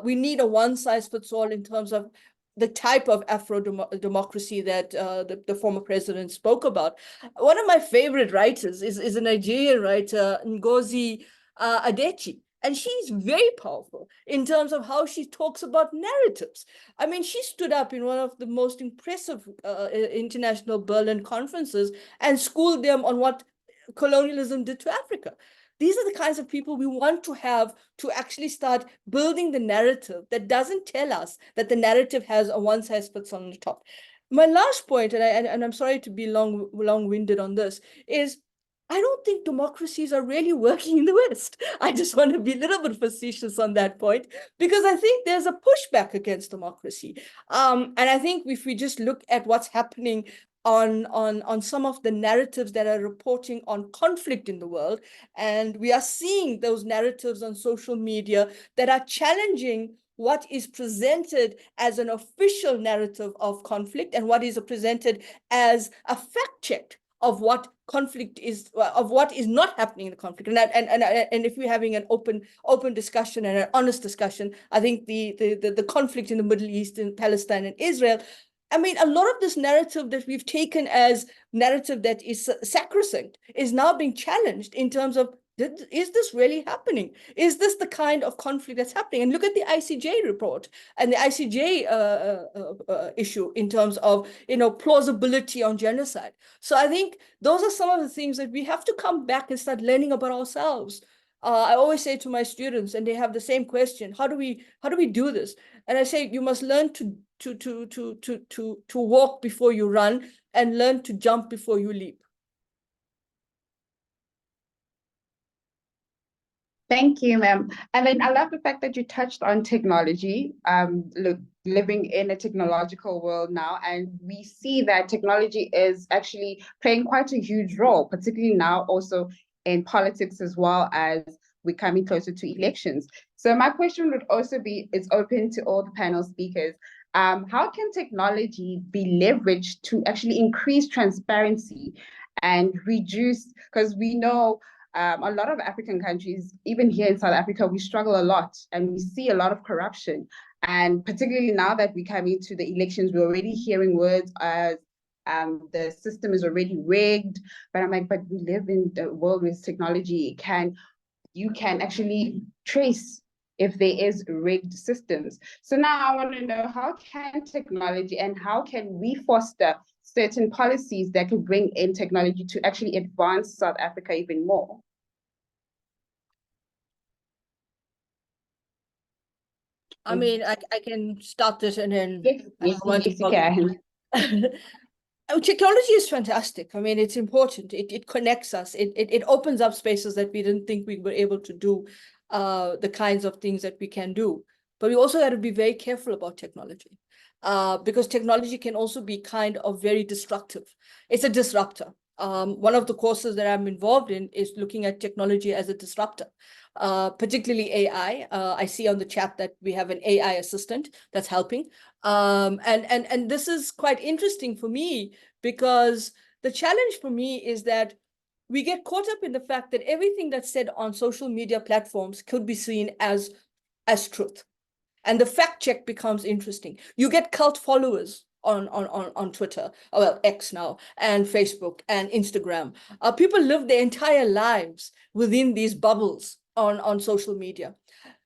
we need a one size fits all in terms of the type of Afro-democracy that the former president spoke about. One of my favorite writers is a Nigerian writer, Ngozi Adichie. And she's very powerful in terms of how she talks about narratives. I mean, she stood up in one of the most impressive international Berlin conferences and schooled them on what colonialism did to Africa. These are the kinds of people we want to have to actually start building the narrative that doesn't tell us that the narrative has a one size fits all on the top. My last point, and I'm sorry to be long-winded on this, is I don't think democracies are really working in the West. I just want to be a little bit facetious on that point, because I think there's a pushback against democracy. And I think if we just look at what's happening on some of the narratives that are reporting on conflict in the world, and we are seeing those narratives on social media that are challenging what is presented as an official narrative of conflict and what is presented as a fact check of what conflict is, of what is not happening in the conflict. And if we're having an open discussion and an honest discussion, I think the conflict in the Middle East, in Palestine and Israel, I mean, a lot of this narrative that we've taken as narrative that is sacrosanct is now being challenged in terms of, is this really happening? Is this the kind of conflict that's happening? And look at the ICJ report and the ICJ issue in terms of, plausibility on genocide. So I think those are some of the things that we have to come back and start learning about ourselves. I always say to my students, and they have the same question: how do we do this? And I say, you must learn to walk before you run, and learn to jump before you leap. Thank you, ma'am. And then I love the fact that you touched on technology. Look, living in a technological world now, and we see that technology is actually playing quite a huge role, particularly now also in politics, as well as we're coming closer to elections. So my question would also be, it's open to all the panel speakers. How can technology be leveraged to actually increase transparency and reduce, because we know a lot of African countries, even here in South Africa, we struggle a lot and we see a lot of corruption. And particularly now that we're coming to the elections, we're already hearing words as the system is already rigged. But I'm like, but we live in the world with technology. You can actually trace if there is rigged systems. So now I want to know, how can technology and how can we foster certain policies that could bring in technology to actually advance South Africa even more? I mean, I can start this and then Yes, you can. Technology is fantastic. I mean, it's important. It connects us. It opens up spaces that we didn't think we were able to do, the kinds of things that we can do. But we also have to be very careful about technology, because technology can also be kind of very destructive. It's a disruptor. One of the courses that I'm involved in is looking at technology as a disruptor, particularly AI. I see on the chat that we have an AI assistant that's helping. And this is quite interesting for me, because the challenge for me is that we get caught up in the fact that everything that's said on social media platforms could be seen as truth. And the fact check becomes interesting. You get cult followers on Twitter, well, X now, and Facebook and Instagram. People live their entire lives within these bubbles on social media.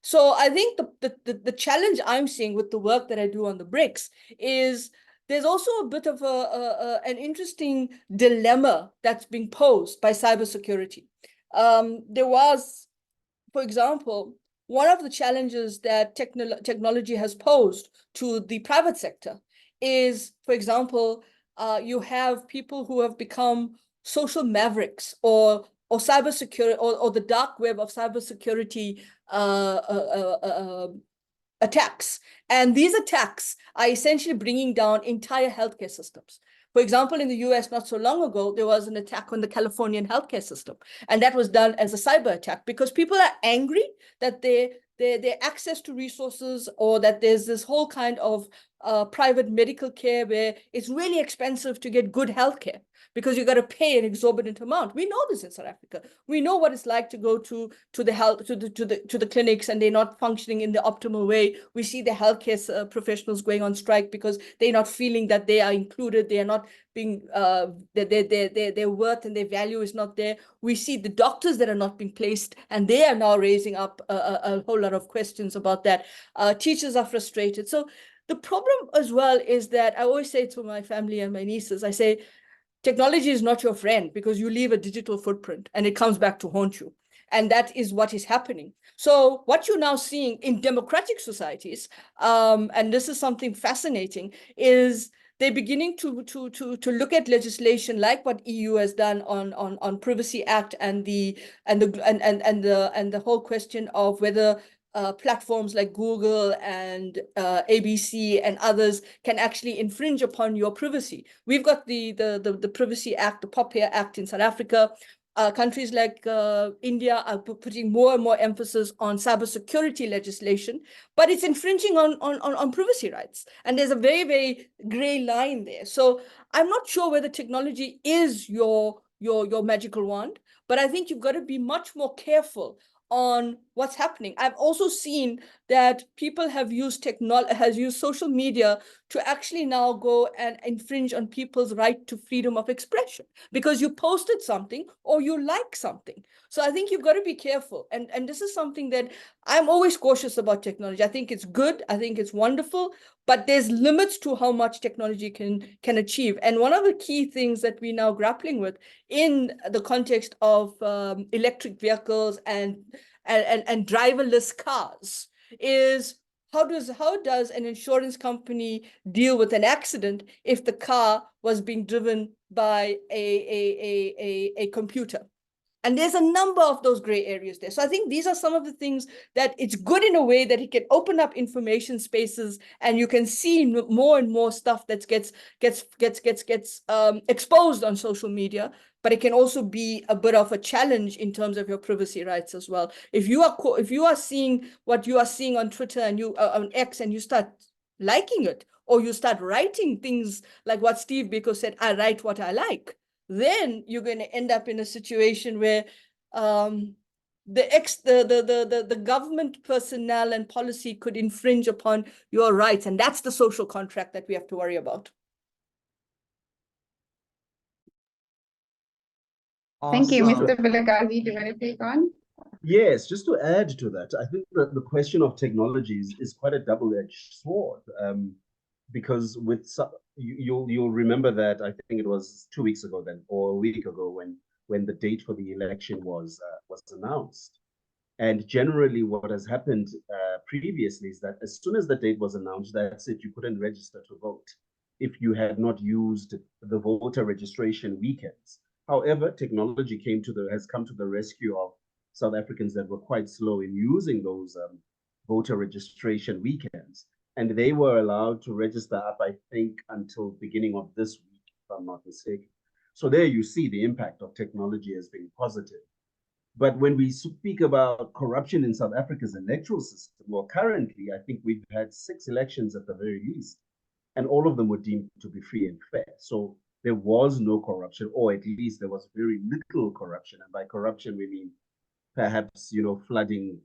So I think the challenge I'm seeing with the work that I do on the BRICS is there's also a bit of an interesting dilemma that's being posed by cybersecurity. There was, for example, one of the challenges that technology has posed to the private sector is, for example, you have people who have become social mavericks or cybersecurity or the dark web of cybersecurity attacks. And these attacks are essentially bringing down entire healthcare systems. For example, in the US, not so long ago, there was an attack on the Californian healthcare system. And that was done as a cyber attack because people are angry that their access to resources, or that there's this whole kind of private medical care where it's really expensive to get good healthcare because you got to pay an exorbitant amount. We know this in South Africa. We know what it's like to go to the clinics and they're not functioning in the optimal way. We see the healthcare professionals going on strike because they're not feeling that they are included. They are not being their worth and their value is not there. We see the doctors that are not being placed, and they are now raising up a whole lot of questions about that. Teachers are frustrated. So the problem as well is that I always say to my family and my nieces, I say, technology is not your friend, because you leave a digital footprint and it comes back to haunt you. And that is what is happening. So what you're now seeing in democratic societies, and this is something fascinating, is they're beginning to look at legislation like what EU has done on Privacy Act and the whole question of whether platforms like Google and ABC and others can actually infringe upon your privacy. We've got the Privacy Act, the POPIA Act in South Africa. Countries like India are putting more and more emphasis on cybersecurity legislation, but it's infringing on privacy rights. And there's a very, very gray line there. So I'm not sure whether technology is your magical wand, but I think you've got to be much more careful on what's happening. I've also seen that people have used social media to actually now go and infringe on people's right to freedom of expression because you posted something or you like something. So I think you've got to be careful. And this is something that I'm always cautious about technology. I think it's good. I think it's wonderful, but there's limits to how much technology can achieve. And one of the key things that we're now grappling with in the context of electric vehicles and driverless cars is how does an insurance company deal with an accident if the car was being driven by a computer? And there's a number of those gray areas there. So I think these are some of the things that it's good in a way that it can open up information spaces, and you can see more and more stuff that gets exposed on social media. But it can also be a bit of a challenge in terms of your privacy rights as well. If you are seeing what you are seeing on Twitter and you on X, and you start liking it, or you start writing things like what Steve Biko said, I write what I like, then you're going to end up in a situation where the government personnel and policy could infringe upon your rights. And that's the social contract that we have to worry about. Thank you, Awesome. Mr. Vilakazi. Do you want to take on? Yes, just to add to that, I think that the question of technologies is quite a double-edged sword, because with you'll remember that I think it was 2 weeks ago then, or a week ago, when the date for the election was announced. And generally, what has happened previously is that as soon as the date was announced, that's it, you couldn't register to vote if you had not used the voter registration weekends. However, technology has come to the rescue of South Africans that were quite slow in using those voter registration weekends. And they were allowed to register up, I think, until beginning of this week, if I'm not mistaken. So there you see the impact of technology as being positive. But when we speak about corruption in South Africa's electoral system, well, currently, I think we've had 6 elections at the very least, and all of them were deemed to be free and fair. So there was no corruption, or at least there was very little corruption. And by corruption, we mean perhaps, flooding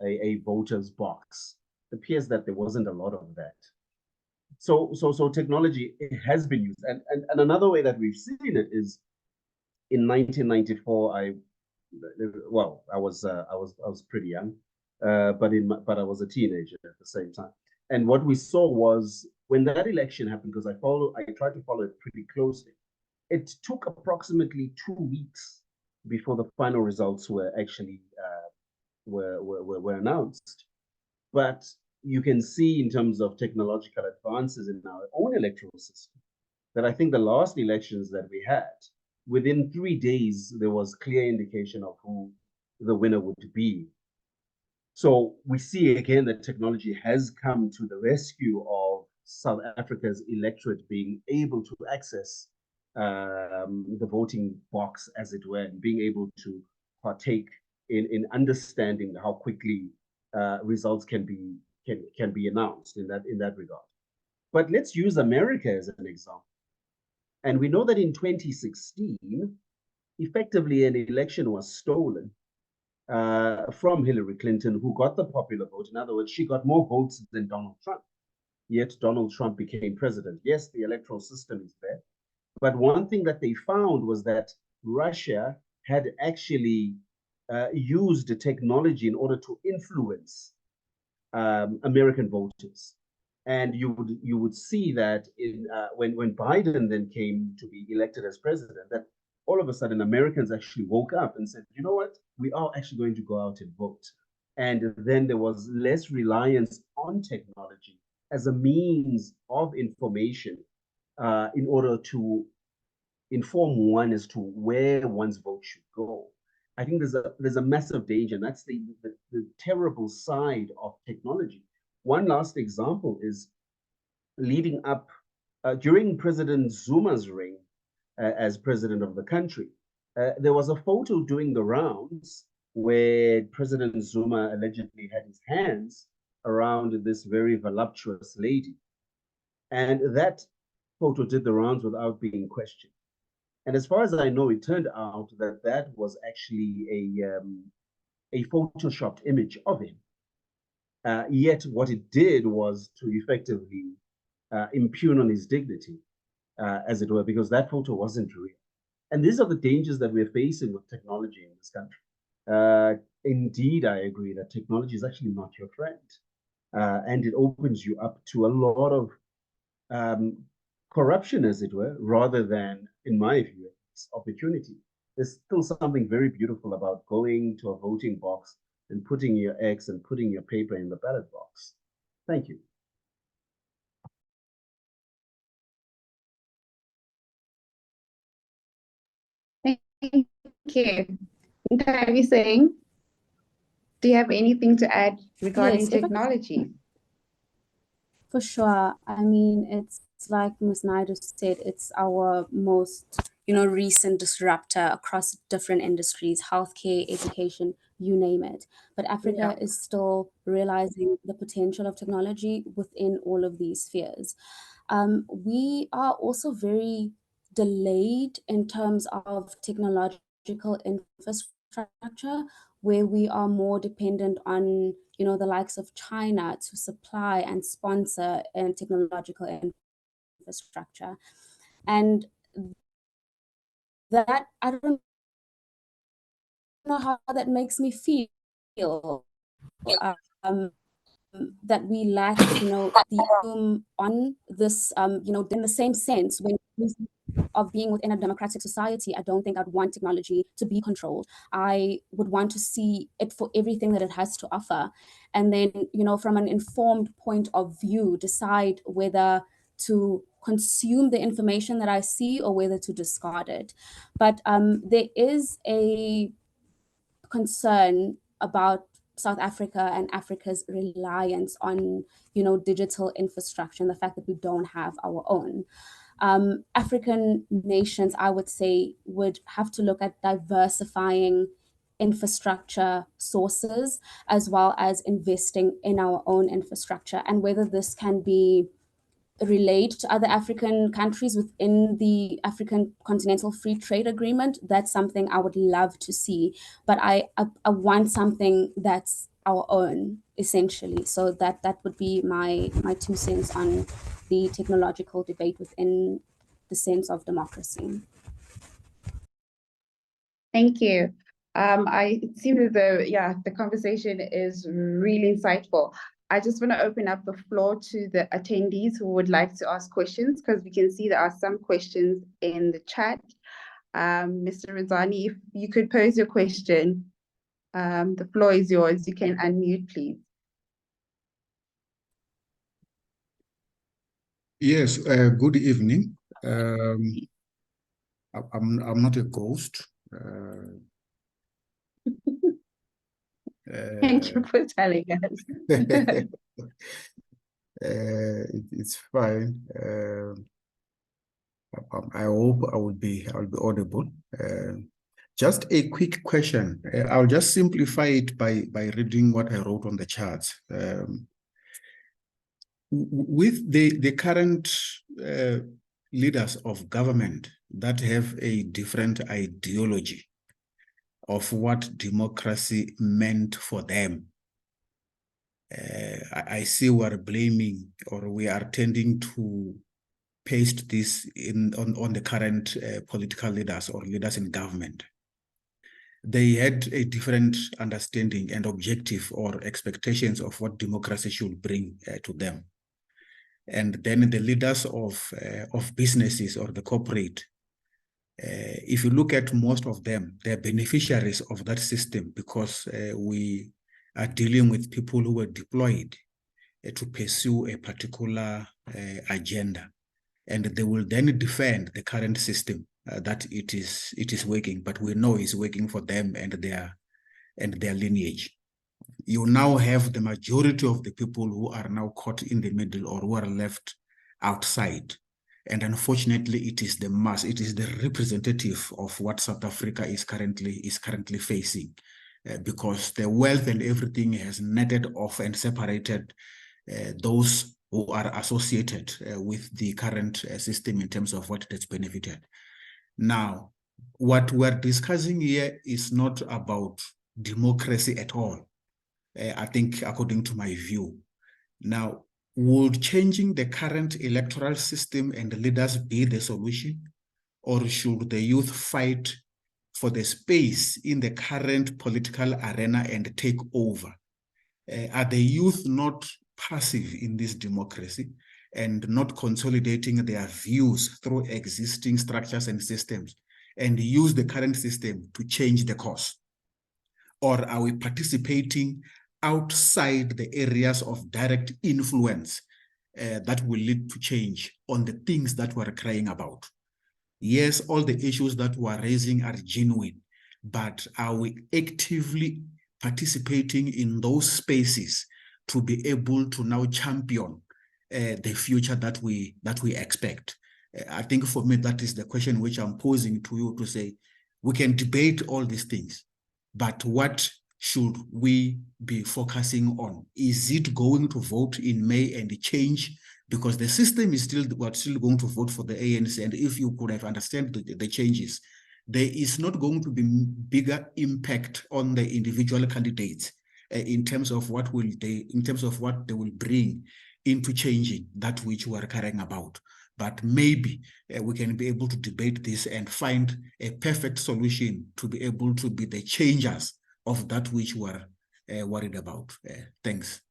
a voter's box. It appears that there wasn't a lot of that. So technology, it has been used. And another way that we've seen it is in 1994, I was pretty young, but I was a teenager at the same time. And what we saw was when that election happened, because I tried to follow it pretty closely, it took approximately 2 weeks before the final results were actually were announced. But you can see in terms of technological advances in our own electoral system that I think the last elections that we had, within 3 days, there was clear indication of who the winner would be. So we see again that technology has come to the rescue of South Africa's electorate being able to access the voting box, as it were, and being able to partake in understanding how quickly results can be announced in that regard. But let's use America as an example. And we know that in 2016, effectively an election was stolen from Hillary Clinton, who got the popular vote. In other words, she got more votes than Donald Trump. Yet Donald Trump became president. Yes, the electoral system is there, But one thing that they found was that Russia had actually used the technology in order to influence American voters. And you would see that when Biden then came to be elected as president, that all of a sudden Americans actually woke up and said, you know what, we are actually going to go out and vote. And then there was less reliance on technology as a means of information in order to inform one as to where one's vote should go. I think there's a massive danger, and that's the terrible side of technology. One last example is leading up during President Zuma's reign as president of the country. There was a photo doing the rounds where President Zuma allegedly had his hands around this very voluptuous lady. And that photo did the rounds without being questioned. And as far as I know, it turned out that that was actually a photoshopped image of him. Yet what it did was to effectively impugn on his dignity, as it were, because that photo wasn't real. And these are the dangers that we're facing with technology in this country. Indeed, I agree that technology is actually not your friend. And it opens you up to a lot of corruption, as it were, rather than, in my view, it's opportunity. There's still something very beautiful about going to a voting box and putting your X and putting your paper in the ballot box. Thank you. Thank you. Nthabiseng, do you have anything to add regarding Yes, if I- technology? For sure. I mean, it's like Ms. Naidu said, it's our most, recent disruptor across different industries, healthcare, education, you name it. But Africa is still realizing the potential of technology within all of these spheres. We are also very delayed in terms of technological infrastructure, where we are more dependent on the likes of China to supply and sponsor technological infrastructure. And that, I don't know how that makes me feel, that we lack, the on this, in the same sense, when of being within a democratic society, I don't think I'd want technology to be controlled. I would want to see it for everything that it has to offer. And then, from an informed point of view, decide whether to consume the information that I see or whether to discard it. But there is a concern about South Africa and Africa's reliance on, digital infrastructure and the fact that we don't have our own. African nations, I would say, would have to look at diversifying infrastructure sources as well as investing in our own infrastructure, and whether this can be relayed to other African countries within the African Continental Free Trade Agreement. That's something I would love to see, but I want something that's our own, essentially. So that would be my 2 cents on the technological debate within the sense of democracy. Thank you. I see that the conversation is really insightful. I just want to open up the floor to the attendees who would like to ask questions, because we can see there are some questions in the chat. Mr. Rizani, if you could pose your question, the floor is yours. You can unmute, please. Yes, good evening. I'm not a ghost. Thank you for telling us. It's fine. I hope I'll be audible. Just a quick question. I'll just simplify it by reading what I wrote on the chart. With the current leaders of government that have a different ideology of what democracy meant for them, I see we're blaming, or we are tending to paste this on the current political leaders or leaders in government. They had a different understanding and objective or expectations of what democracy should bring to them. And then the leaders of businesses or the corporate, if you look at most of them, they're beneficiaries of that system because we are dealing with people who were deployed to pursue a particular agenda. And they will then defend the current system that it is working, but we know it's working for them and their lineage. You now have the majority of the people who are now caught in the middle or who are left outside. And unfortunately, it is the mass, it is the representative of what South Africa is currently facing, because the wealth and everything has netted off and separated those who are associated with the current system in terms of what it has benefited. Now, what we're discussing here is not about democracy at all, I think, according to my view. Now, would changing the current electoral system and the leaders be the solution? Or should the youth fight for the space in the current political arena and take over? Are the youth not passive in this democracy and not consolidating their views through existing structures and systems and use the current system to change the course? Or are we participating outside the areas of direct influence that will lead to change on the things that we're crying about? Yes, all the issues that we're raising are genuine, but are we actively participating in those spaces to be able to now champion the future that we expect? I think for me, that is the question which I'm posing to you, to say, we can debate all these things, but what should we be focusing on? Is it going to vote in May and change? Because the system is still, we're still going to vote for the ANC. And if you could have understood the changes, there is not going to be bigger impact on the individual candidates in terms of what they will bring into changing that which we are caring about. But maybe we can be able to debate this and find a perfect solution to be able to be the changers of that which we're worried about. Thanks.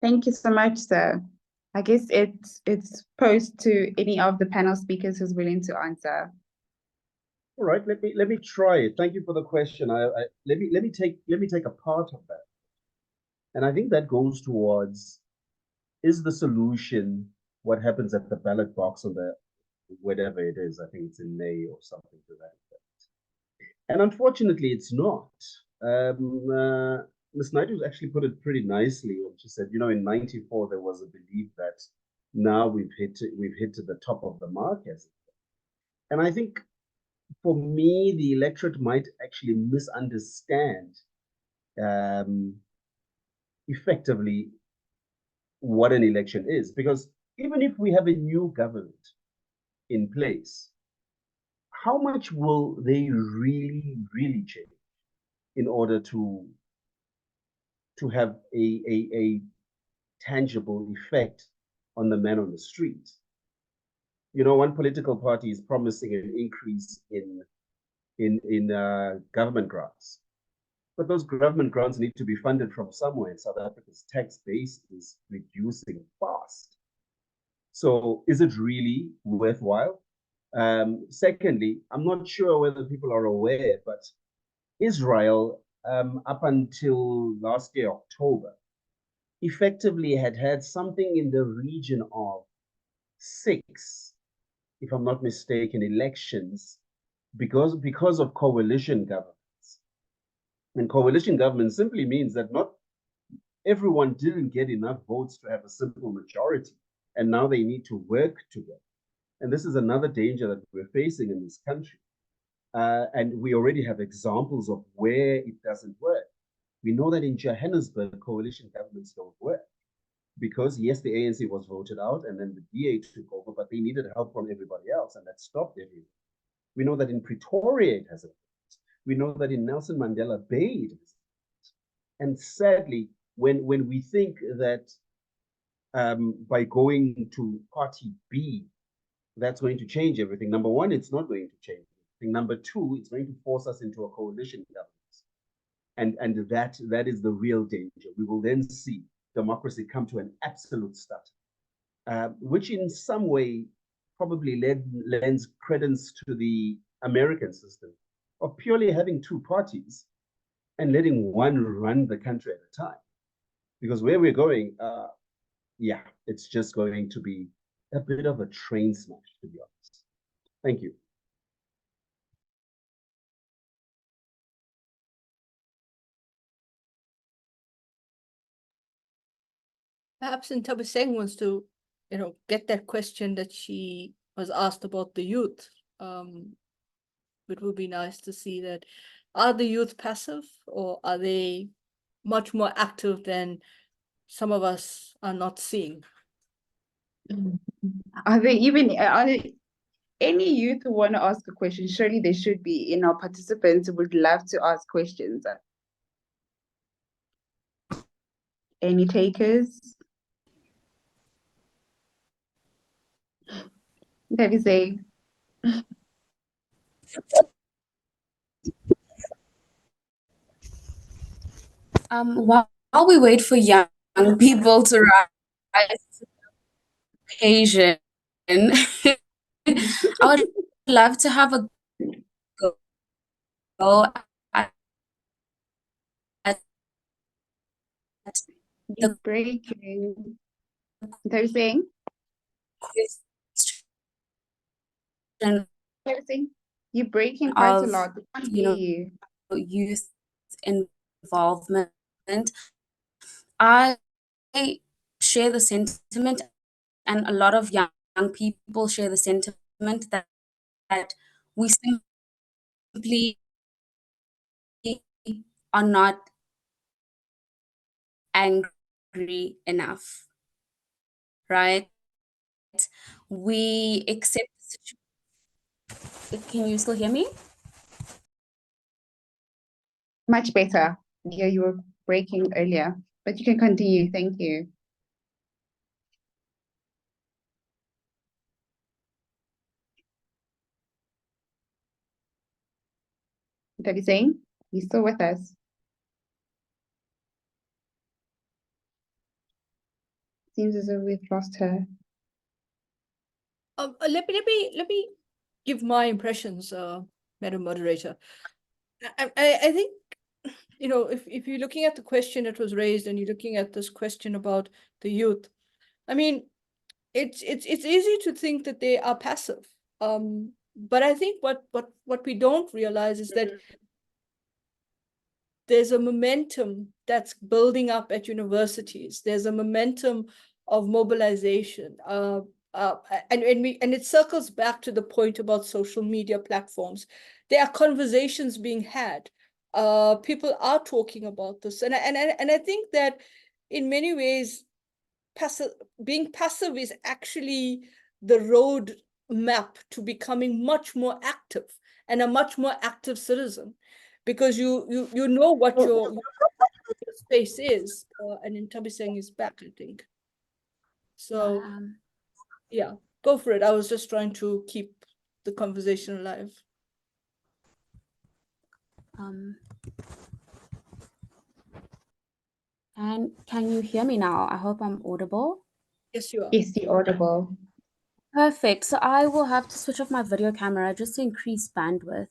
Thank you so much, sir. I guess it's posed to any of the panel speakers who's willing to answer. All right, let me try it. Thank you for the question. Let me take a part of that, and I think that goes towards, is the solution what happens at the ballot box on the whatever it is? I think it's in May or something to that effect. And unfortunately, it's not. Ms. Naidu actually put it pretty nicely when she said, you know, in '94 there was a belief that now we've hit to the top of the mark, and I think for me the electorate might actually misunderstand effectively what an election is, because even if we have a new government in place, how much will they really change in order to have a tangible effect on the man on the street? You know, one political party is promising an increase in government grants, but those government grants need to be funded from somewhere, and South Africa's tax base is reducing fast. So is it really worthwhile? Secondly, I'm not sure whether people are aware, but Israel, up until last year, October, effectively had something in the region of 6, if I'm not mistaken, elections because of coalition governments. And coalition government simply means that not everyone didn't get enough votes to have a simple majority, and now they need to work together. And this is another danger that we're facing in this country. And we already have examples of where it doesn't work. We know that in Johannesburg, coalition governments don't work because, yes, the ANC was voted out and then the DA took over, but they needed help from everybody else, and that stopped everything. We know that in Pretoria it hasn't worked. We know that in Nelson Mandela Bay it hasn't worked. And sadly, when we think that by going to party B, that's going to change everything. Number one, it's not going to change everything. Number two, it's going to force us into a coalition government. And that is the real danger. We will then see democracy come to an absolute stutter, which in some way probably lends credence to the American system of purely having two parties and letting one run the country at a time. Because where we're going, yeah, it's just going to be a bit of a train smash, to be honest. Thank you. Perhaps Nthabiseng wants to, get that question that she was asked about the youth. It would be nice to see that. Are the youth passive, or are they much more active than some of us are not seeing? Are there any youth who want to ask a question? Surely there should be, participants who would love to ask questions. Any takers? Nthabiseng. While we wait for young people to rise to the occasion, I would love to have a go at You're breaking. Nthabiseng. Nthabiseng, you're breaking quite a lot. I can't hear you. Youth involvement. I share the sentiment, and a lot of young people share the sentiment that we simply are not angry enough, right? We accept the situation. Can you still hear me? Much better. Yeah, you were breaking earlier, but you can continue. Thank you. Nthabiseng, you still with us? Seems as though we've lost her. Let me give my impressions, Madam Moderator. I think, if you're looking at the question that was raised and you're looking at this question about the youth, I mean, it's easy to think that they are passive. But I think what we don't realize is that there's a momentum that's building up at universities. There's a momentum of mobilization. And it circles back to the point about social media platforms. There are conversations being had. People are talking about this. And I think that in many ways, being passive is actually the road map to becoming much more active and a much more active citizen, because you know what your space is. And Nthabiseng is back, I think. So yeah, go for it. I was just trying to keep the conversation alive. And can you hear me now? I hope I'm audible. Yes, you are. Yes, you're audible. Perfect. So I will have to switch off my video camera just to increase bandwidth.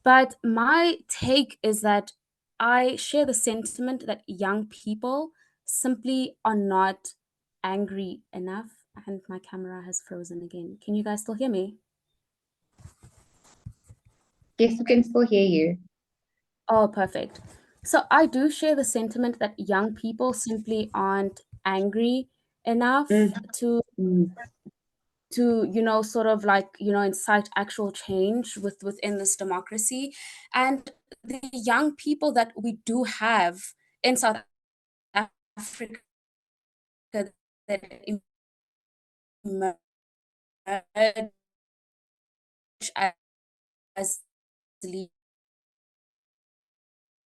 But my take is that I share the sentiment that young people simply are not angry enough. And my camera has frozen again. Can you guys still hear me? Yes, we can still hear you. Oh, perfect. So I do share the sentiment that young people simply aren't angry enough to sort of incite actual change within this democracy. And the young people that we do have in South Africa that emerge as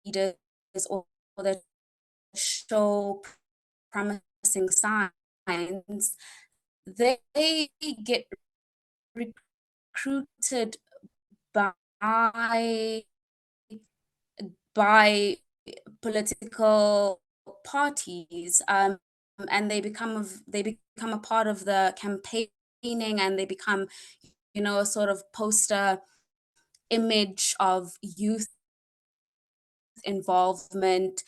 leaders or that show promising signs minds, they get recruited by political parties, and they become a part of the campaigning, and they become, a sort of poster image of youth involvement.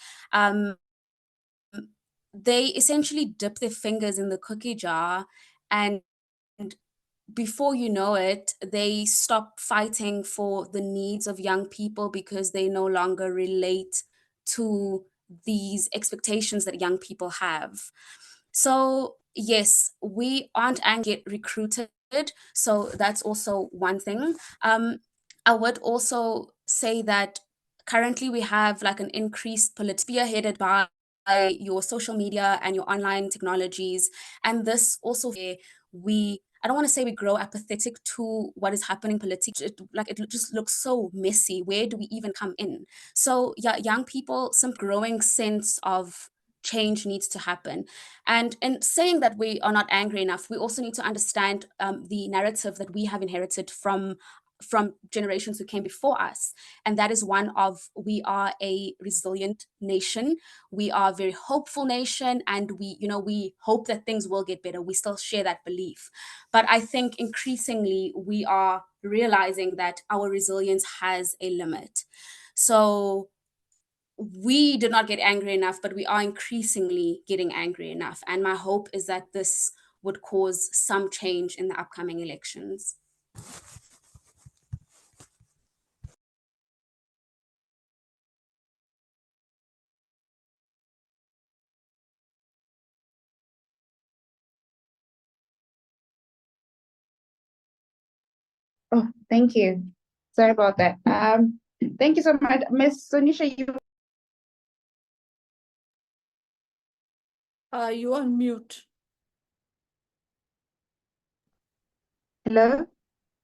They essentially dip their fingers in the cookie jar, and before you know it, they stop fighting for the needs of young people because they no longer relate to these expectations that young people have. So yes, we aren't angry, get recruited. So that's also one thing. I would also say that currently we have like an increased spearheaded by your social media and your online technologies. And this also, I don't want to say we grow apathetic to what is happening politically. It just looks so messy. Where do we even come in? So yeah, young people, some growing sense of change needs to happen. And in saying that we are not angry enough, we also need to understand the narrative that we have inherited from generations who came before us. And that is one of, we are a resilient nation. We are a very hopeful nation, and we hope that things will get better. We still share that belief. But I think increasingly we are realizing that our resilience has a limit. So we did not get angry enough, but we are increasingly getting angry enough. And my hope is that this would cause some change in the upcoming elections. Oh, thank you. Sorry about that. Thank you so much. Miss Sanusha, You on mute. hello?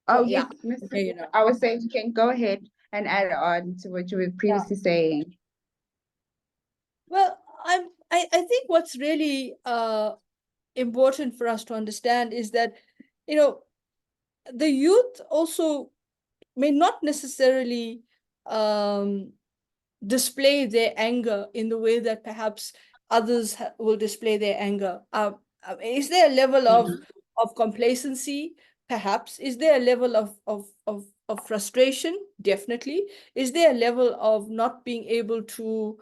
Oh, Yeah. yes, Miss Okay, you know. I was saying you can go ahead and add on to what you were previously saying. Well, I think what's really important for us to understand is that, the youth also may not necessarily display their anger in the way that perhaps others will display their anger. Is there a level of complacency? Perhaps. Is there a level of frustration? Definitely. Is there a level of not being able to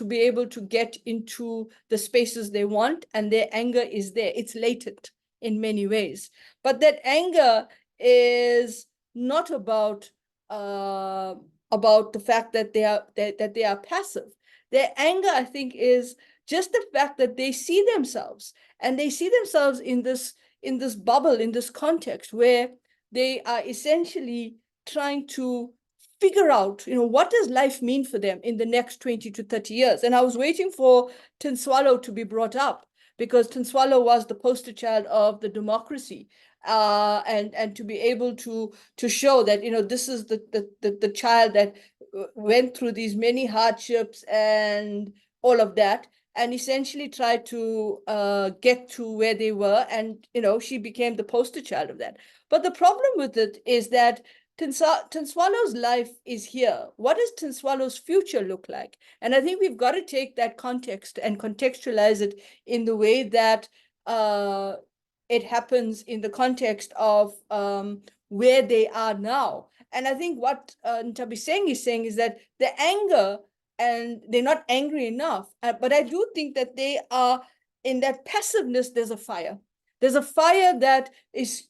be able to get into the spaces they want, and their anger is there? It's latent in many ways. But that anger is not about the fact that they are passive. Their anger, I think, is just the fact that they see themselves, and they see themselves in this bubble, in this context where they are essentially trying to figure out, what does life mean for them in the next 20 to 30 years. And I was waiting for Tinswalo to be brought up, because Tinswalo was the poster child of the democracy, and to be able to show that, this is the child that went through these many hardships and all of that, and essentially tried to get to where they were, and she became the poster child of that. But the problem with it is that Tinswalo's life is here. What does Tinswalo's future look like? And I think we've got to take that context and contextualize it in the way that it happens in the context of where they are now. And I think what Nthabiseng is saying is that the anger, and they're not angry enough, but I do think that they are, in that passiveness, there's a fire. There's a fire that is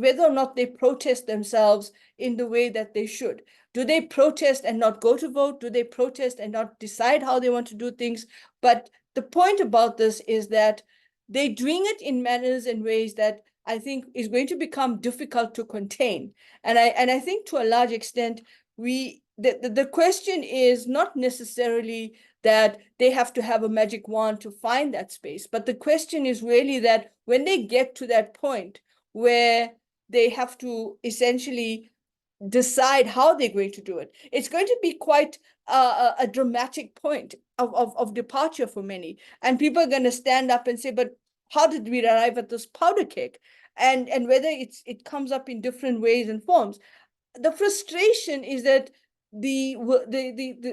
whether or not they protest themselves in the way that they should. Do they protest and not go to vote? Do they protest and not decide how they want to do things? But the point about this is that they're doing it in manners and ways that I think is going to become difficult to contain. And I think to a large extent, the question is not necessarily that they have to have a magic wand to find that space, but the question is really that when they get to that point where they have to essentially decide how they're going to do it. It's going to be quite a dramatic point of departure for many. And people are going to stand up and say, but how did we arrive at this powder cake? And whether it comes up in different ways and forms. The frustration is that the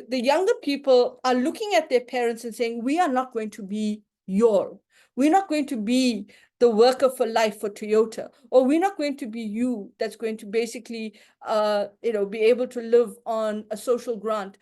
younger people are looking at their parents and saying, we are not going to be we're not going to be the worker for life for Toyota, or we're not going to be you that's going to basically be able to live on a social grant.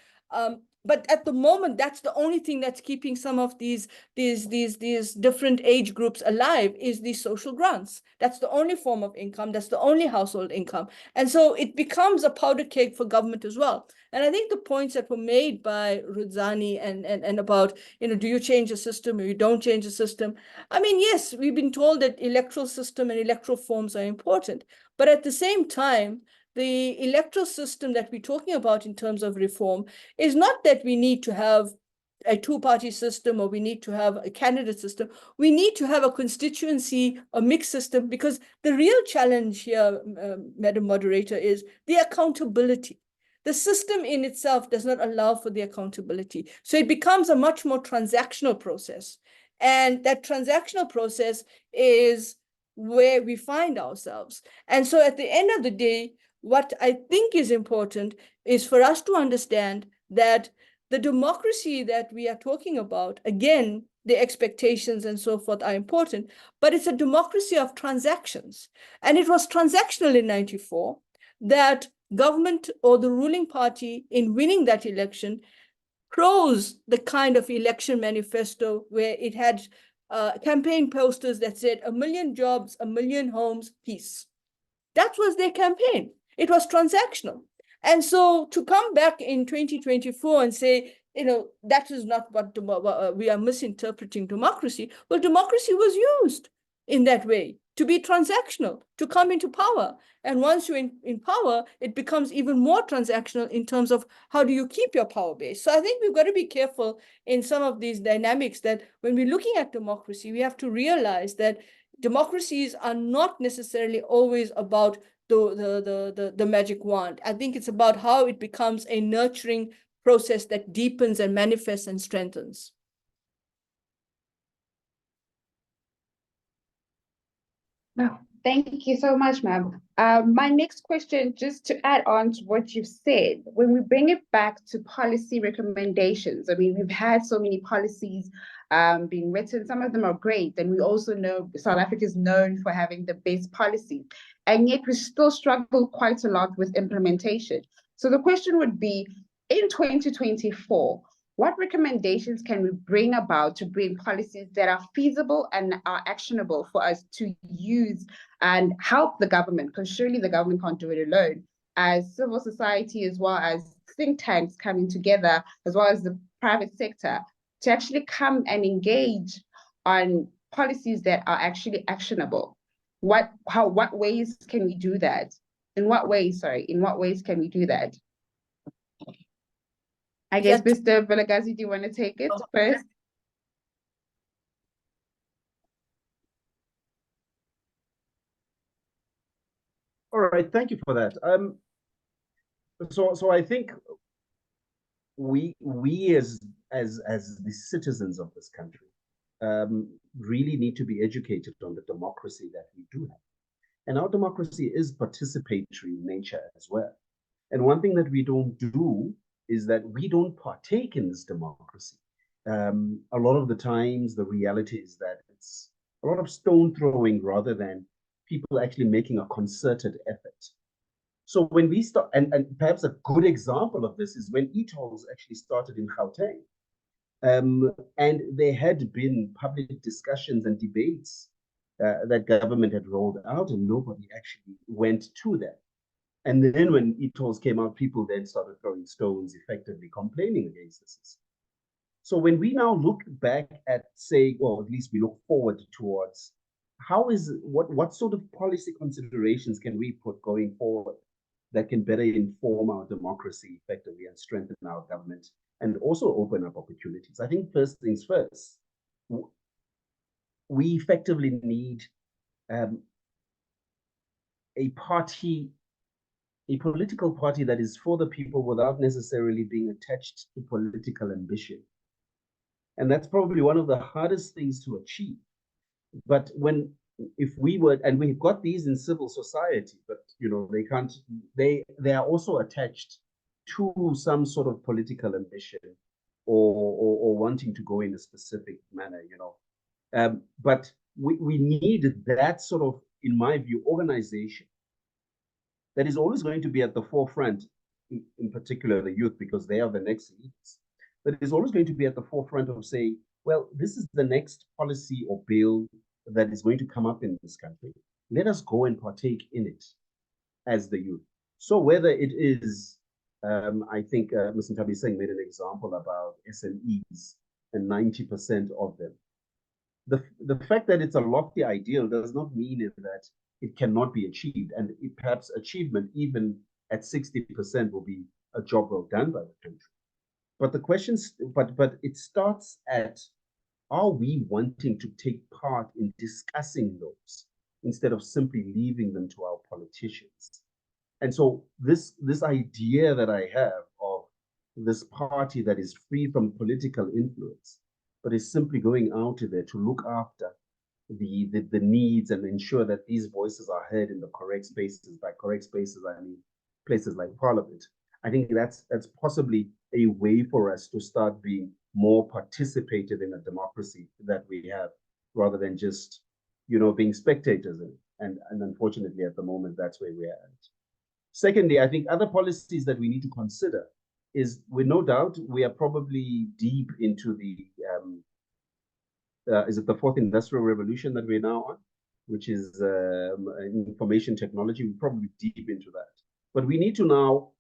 But at the moment, that's the only thing that's keeping some of these different age groups alive, is these social grants. That's the only form of income. That's the only household income. And so it becomes a powder cake for government as well. And I think the points that were made by Rudzani and about, do you change the system or you don't change the system? I mean, yes, we've been told that electoral system and electoral forms are important. But at the same time, the electoral system that we're talking about in terms of reform is not that we need to have a two-party system or we need to have a candidate system. We need to have a constituency, a mixed system, because the real challenge here, Madam Moderator, is the accountability. The system in itself does not allow for the accountability. So it becomes a much more transactional process. And that transactional process is where we find ourselves. And so at the end of the day, what I think is important is for us to understand that the democracy that we are talking about, again, the expectations and so forth are important, but it's a democracy of transactions. And it was transactional in 94 that government or the ruling party in winning that election froze the kind of election manifesto where it had campaign posters that said 1 million jobs, 1 million homes, peace. That was their campaign. It was transactional. And so to come back in 2024 and say, that is not what we are misinterpreting democracy. Well, democracy was used in that way to be transactional, to come into power. And once you're in power, it becomes even more transactional in terms of how do you keep your power base. So I think we've got to be careful in some of these dynamics that when we're looking at democracy, we have to realize that democracies are not necessarily always about the magic wand. I think it's about how it becomes a nurturing process that deepens and manifests and strengthens. No, thank you so much, ma'am. My next question, just to add on to what you've said, when we bring it back to policy recommendations, I mean, we've had so many policies being written. Some of them are great, and we also know South Africa is known for having the best policy, and yet we still struggle quite a lot with implementation. So the question would be, in 2024, what recommendations can we bring about to bring policies that are feasible and are actionable for us to use and help the government? Because surely the government can't do it alone. As civil society, as well as think tanks coming together, as well as the private sector, to actually come and engage on policies that are actually actionable. What ways can we do that? In what ways can we do that? I guess, Mr. Vilakazi, do you want to take it first? All right, thank you for that. So I think we as the citizens of this country really need to be educated on the democracy that we do have. And our democracy is participatory in nature as well. And one thing that we don't do is that we don't partake in this democracy. A lot of the times, the reality is that it's a lot of stone throwing rather than people actually making a concerted effort. So when we start, and perhaps a good example of this is when e-tolls actually started in Gauteng. And there had been public discussions and debates that government had rolled out, and nobody actually went to them. And then when e-tolls came out, people then started throwing stones, effectively complaining against the system. So when we now look back at, say, or at least we look forward towards, what sort of policy considerations can we put going forward that can better inform our democracy effectively and strengthen our government and also open up opportunities? I think first things first, we effectively need a party a political party that is for the people without necessarily being attached to political ambition. And that's probably one of the hardest things to achieve. But if we were, and we've got these in civil society, but they can't, they are also attached to some sort of political ambition or wanting to go in a specific manner, but we need that sort of, in my view, organization that is always going to be at the forefront, in particular the youth, because they are the next leaders, that is always going to be at the forefront of saying, well, this is the next policy or bill that is going to come up in this country. Let us go and partake in it as the youth. So whether it is, I think Mr. Nthabiseng made an example about SMEs and 90% of them. The fact that it's a lofty ideal does not mean that it cannot be achieved, and perhaps achievement even at 60% will be a job well done by the country. But the questions, but it starts at, are we wanting to take part in discussing those instead of simply leaving them to our politicians? And so this idea that I have of this party that is free from political influence, but is simply going out there to look after the needs and ensure that these voices are heard in the correct spaces. By correct spaces, I mean places like Parliament. I think that's possibly a way for us to start being more participative in a democracy that we have, rather than just, being spectators in it. And unfortunately, at the moment, that's where we're at. Secondly, I think other policies that we need to consider is, with no doubt, we are probably deep into the, is it the fourth industrial revolution that we're now on, which is information technology? We're probably deep into that. But we need to now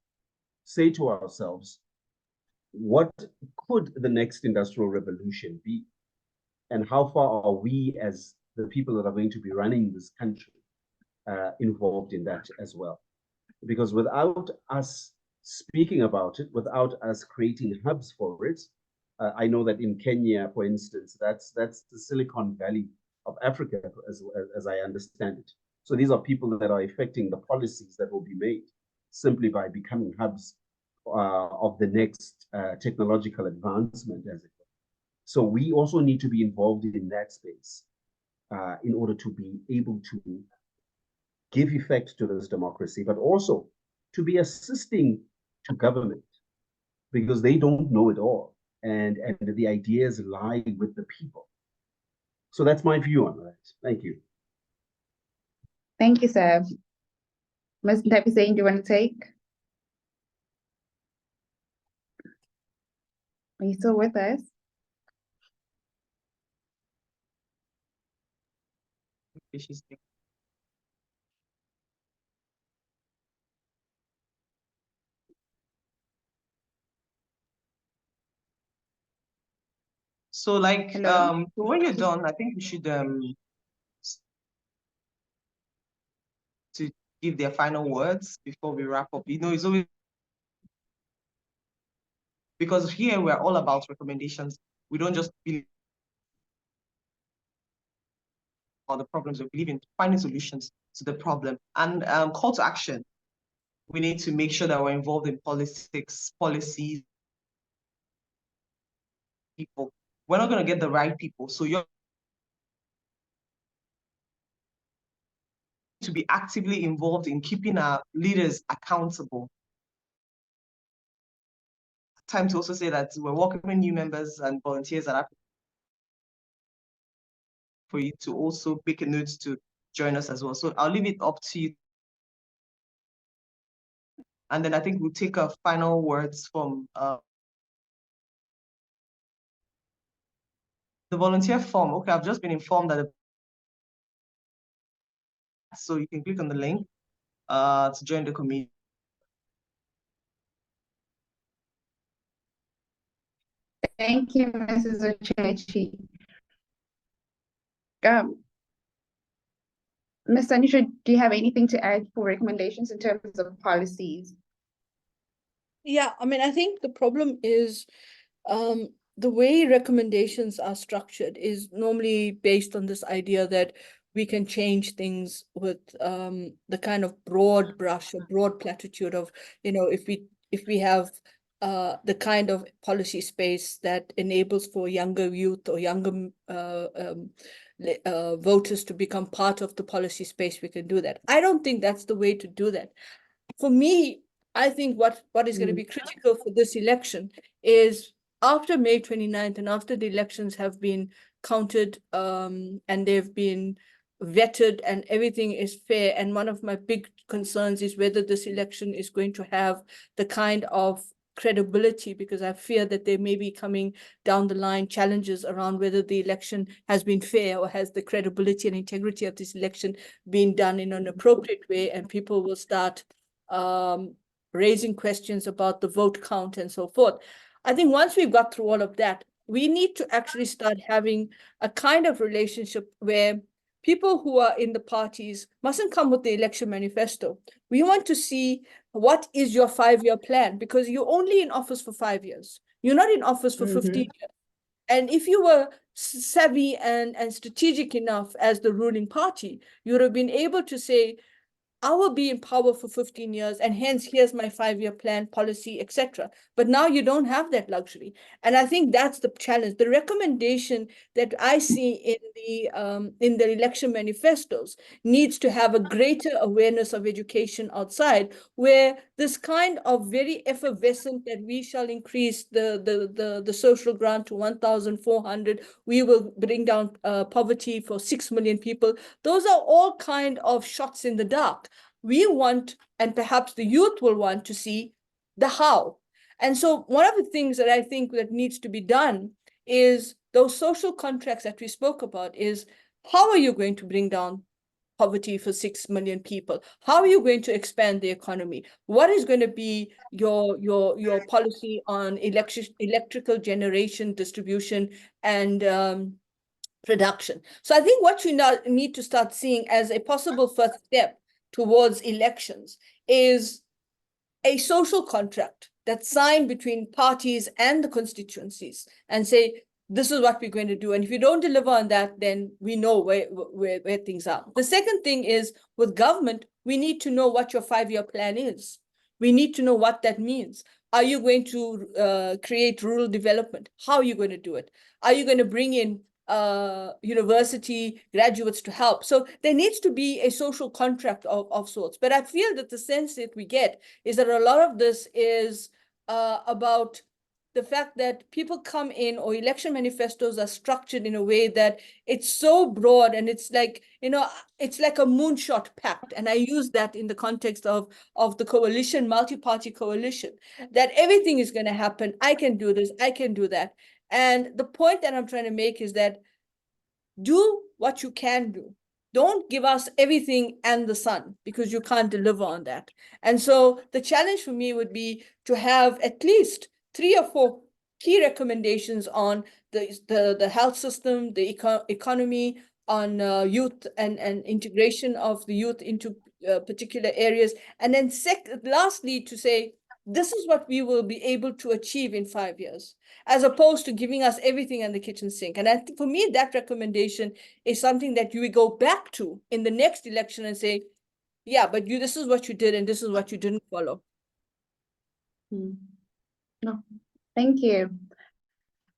say to ourselves, what could the next industrial revolution be? And how far are we, as the people that are going to be running this country, involved in that as well? Because without us speaking about it, without us creating hubs for it, I know that in Kenya, for instance, that's the Silicon Valley of Africa, as I understand it. So these are people that are affecting the policies that will be made simply by becoming hubs of the next technological advancement, as it were. So we also need to be involved in that space in order to be able to give effect to this democracy, but also to be assisting to government, because they don't know it all, and the ideas lie with the people. So that's my view on that. Thank you. Thank you, sir. Ms. Nthabiseng, do you want to take? Are you still with us? So like, Hello? so when you're done, I think you should to give their final words before we wrap up. It's always, because here we're all about recommendations. We don't just believe on the problems, we believe in finding solutions to the problem. And call to action. We need to make sure that we're involved in politics, policies, people. We're not going to get the right people. So you're to be actively involved in keeping our leaders accountable. Time to also say that we're welcoming new members and volunteers that are for you to also make a note to join us as well. So I'll leave it up to you. And then I think we'll take our final words from the volunteer form. Okay, I've just been informed that so you can click on the link to join the committee. Thank you, Mrs. Ochechi. Ms. Sanusha, do you have anything to add for recommendations in terms of policies? Yeah, I mean, I think the problem is the way recommendations are structured is normally based on this idea that we can change things with the kind of broad brush or broad platitude of, if we have the kind of policy space that enables for younger youth or younger voters to become part of the policy space, we can do that. I don't think that's the way to do that. For me, I think what is going to be critical for this election is after May 29th and after the elections have been counted and they've been vetted and everything is fair. And one of my big concerns is whether this election is going to have the kind of credibility, because I fear that there may be coming down the line challenges around whether the election has been fair or has the credibility and integrity of this election been done in an appropriate way, and people will start raising questions about the vote count and so forth. I think once we've got through all of that, we need to actually start having a kind of relationship where people who are in the parties mustn't come with the election manifesto. We want to see what is your 5-year plan, because you're only in office for 5 years. You're not in office for 15 years. And if you were savvy and strategic enough as the ruling party, you would have been able to say, I will be in power for 15 years, and hence here's my 5-year plan, policy, etc. But now you don't have that luxury. And I think that's the challenge. The recommendation that I see in the election manifestos needs to have a greater awareness of education outside, where this kind of very effervescent that we shall increase the social grant to 1,400, we will bring down poverty for 6 million people. Those are all kind of shots in the dark. We want, and perhaps the youth will want to see the how. And so one of the things that I think that needs to be done is those social contracts that we spoke about is, how are you going to bring down poverty for 6 million people? How are you going to expand the economy? What is going to be your policy on electrical generation, distribution, and production? So I think what you now need to start seeing as a possible first step towards elections is a social contract that's signed between parties and the constituencies, and say, this is what we're going to do. And if you don't deliver on that, then we know where things are. The second thing is, with government, we need to know what your 5-year plan is. We need to know what that means. Are you going to create rural development? How are you going to do it? Are you going to bring in university graduates to help? So there needs to be a social contract of sorts. But I feel that the sense that we get is that a lot of this is about the fact that people come in, or election manifestos are structured in a way that it's so broad, and it's like, it's like a moonshot pact. And I use that in the context of the coalition, multi-party coalition, that everything is going to happen. I can do this, I can do that. And the point that I'm trying to make is that do what you can do. Don't give us everything and the sun, because you can't deliver on that. And so the challenge for me would be to have at least 3 or 4 key recommendations on the health system, the economy, on youth and integration of the youth into particular areas. And then lastly, to say, this is what we will be able to achieve in 5 years, as opposed to giving us everything in the kitchen sink. And I think for me, that recommendation is something that you go back to in the next election and say, yeah, but this is what you did, and this is what you didn't follow. No, thank you.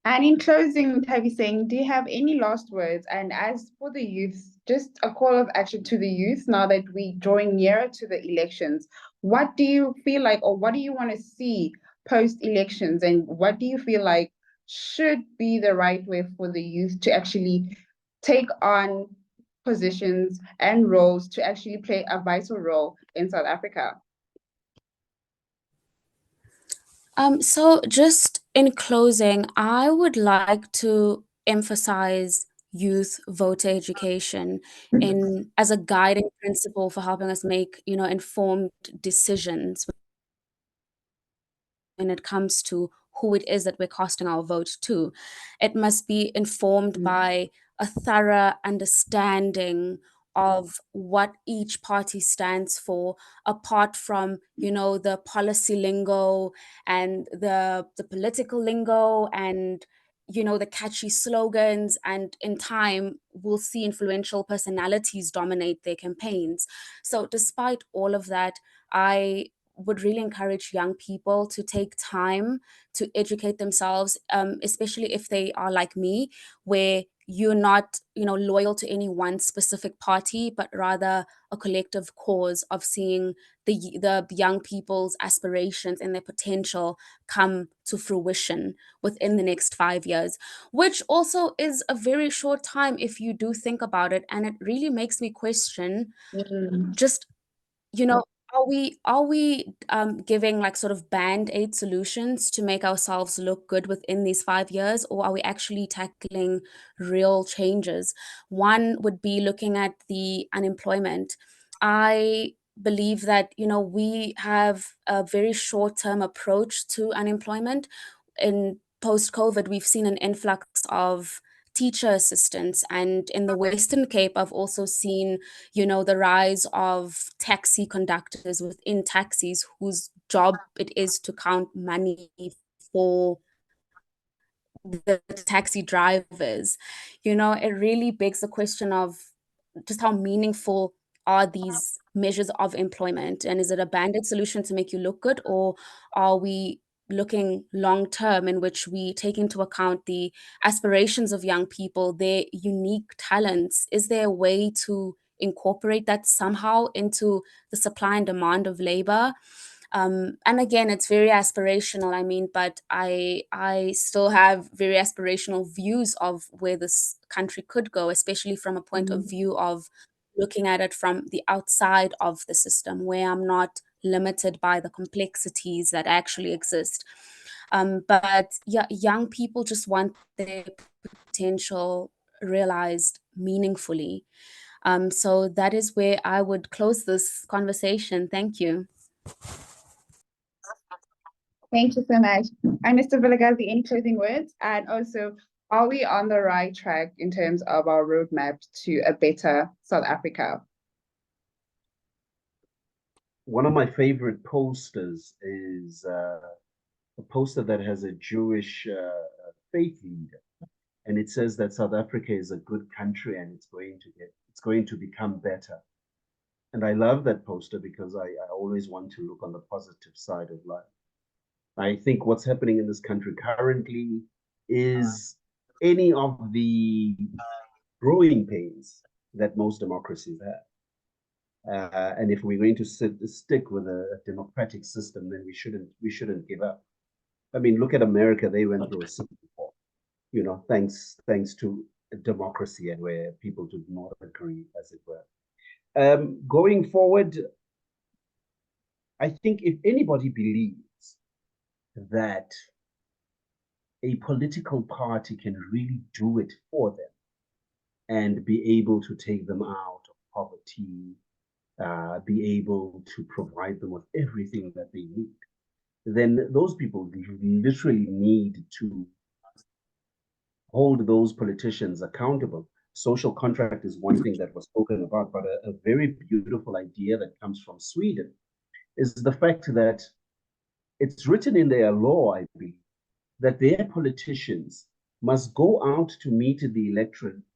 And in closing, Nthabiseng, do you have any last words? And as for the youth, just a call of action to the youth now that we're drawing nearer to the elections. What do you feel like, or what do you want to see post-elections? And what do you feel like should be the right way for the youth to actually take on positions and roles to actually play a vital role in South Africa? So just in closing, I would like to emphasize youth voter education as a guiding principle for helping us make, informed decisions when it comes to who it is that we're casting our vote to. It must be informed by a thorough understanding of what each party stands for, apart from, the policy lingo and the political lingo and, you know, the catchy slogans, and in time we'll see influential personalities dominate their campaigns. So despite all of that, I would really encourage young people to take time to educate themselves, especially if they are like me, where you're not, you know, loyal to any one specific party, but rather a collective cause of seeing the young people's aspirations and their potential come to fruition within the next 5 years, which also is a very short time if you do think about it. And it really makes me question just, you know, are we giving like sort of band-aid solutions to make ourselves look good within these 5 years, or are we actually tackling real changes? One would be looking at the unemployment. I believe that, you know, we have a very short-term approach to unemployment. In post-COVID, we've seen an influx of teacher assistants, and in the Western Cape, I've also seen, you know, the rise of taxi conductors within taxis whose job it is to count money for the taxi drivers. You know, it really begs the question of just how meaningful are these measures of employment, and is it a band-aid solution to make you look good, or are we looking long term, in which we take into account the aspirations of young people, their unique talents? Is there a way to incorporate that somehow into the supply and demand of labor? And again, it's very aspirational. I mean, but I still have very aspirational views of where this country could go, especially from a point of view of looking at it from the outside of the system, where I'm not limited by the complexities that actually exist. But yeah, young people just want their potential realized meaningfully. So that is where I would close this conversation. Thank you. Thank you so much. And Mr. Vilakazi, any closing words? And also, are we on the right track in terms of our roadmap to a better South Africa? One of my favorite posters is a poster that has a Jewish faith leader, and it says that South Africa is a good country and it's going to become better. And I love that poster because I always want to look on the positive side of life. I think what's happening in this country currently is any of the growing pains that most democracies have. And if we're going to stick with a democratic system, then we shouldn't give up. I mean, look at America; they went through a civil war, you know, thanks to democracy, and where people did not agree, as it were. Going forward, I think if anybody believes that a political party can really do it for them and be able to take them out of poverty, be able to provide them with everything that they need, then those people literally need to hold those politicians accountable. Social contract is one thing that was spoken about, but a very beautiful idea that comes from Sweden is the fact that it's written in their law, I believe, that their politicians must go out to meet the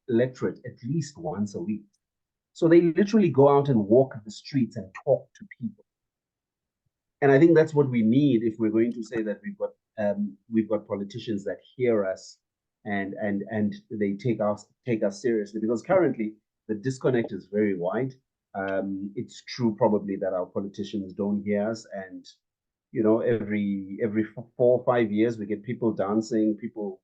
electorate at least once a week. So they literally go out and walk the streets and talk to people. And I think that's what we need if we're going to say that we've got politicians that hear us and they take us seriously. Because currently the disconnect is very wide. It's true probably that our politicians don't hear us, and you know, every 4 or 5 years we get people dancing, people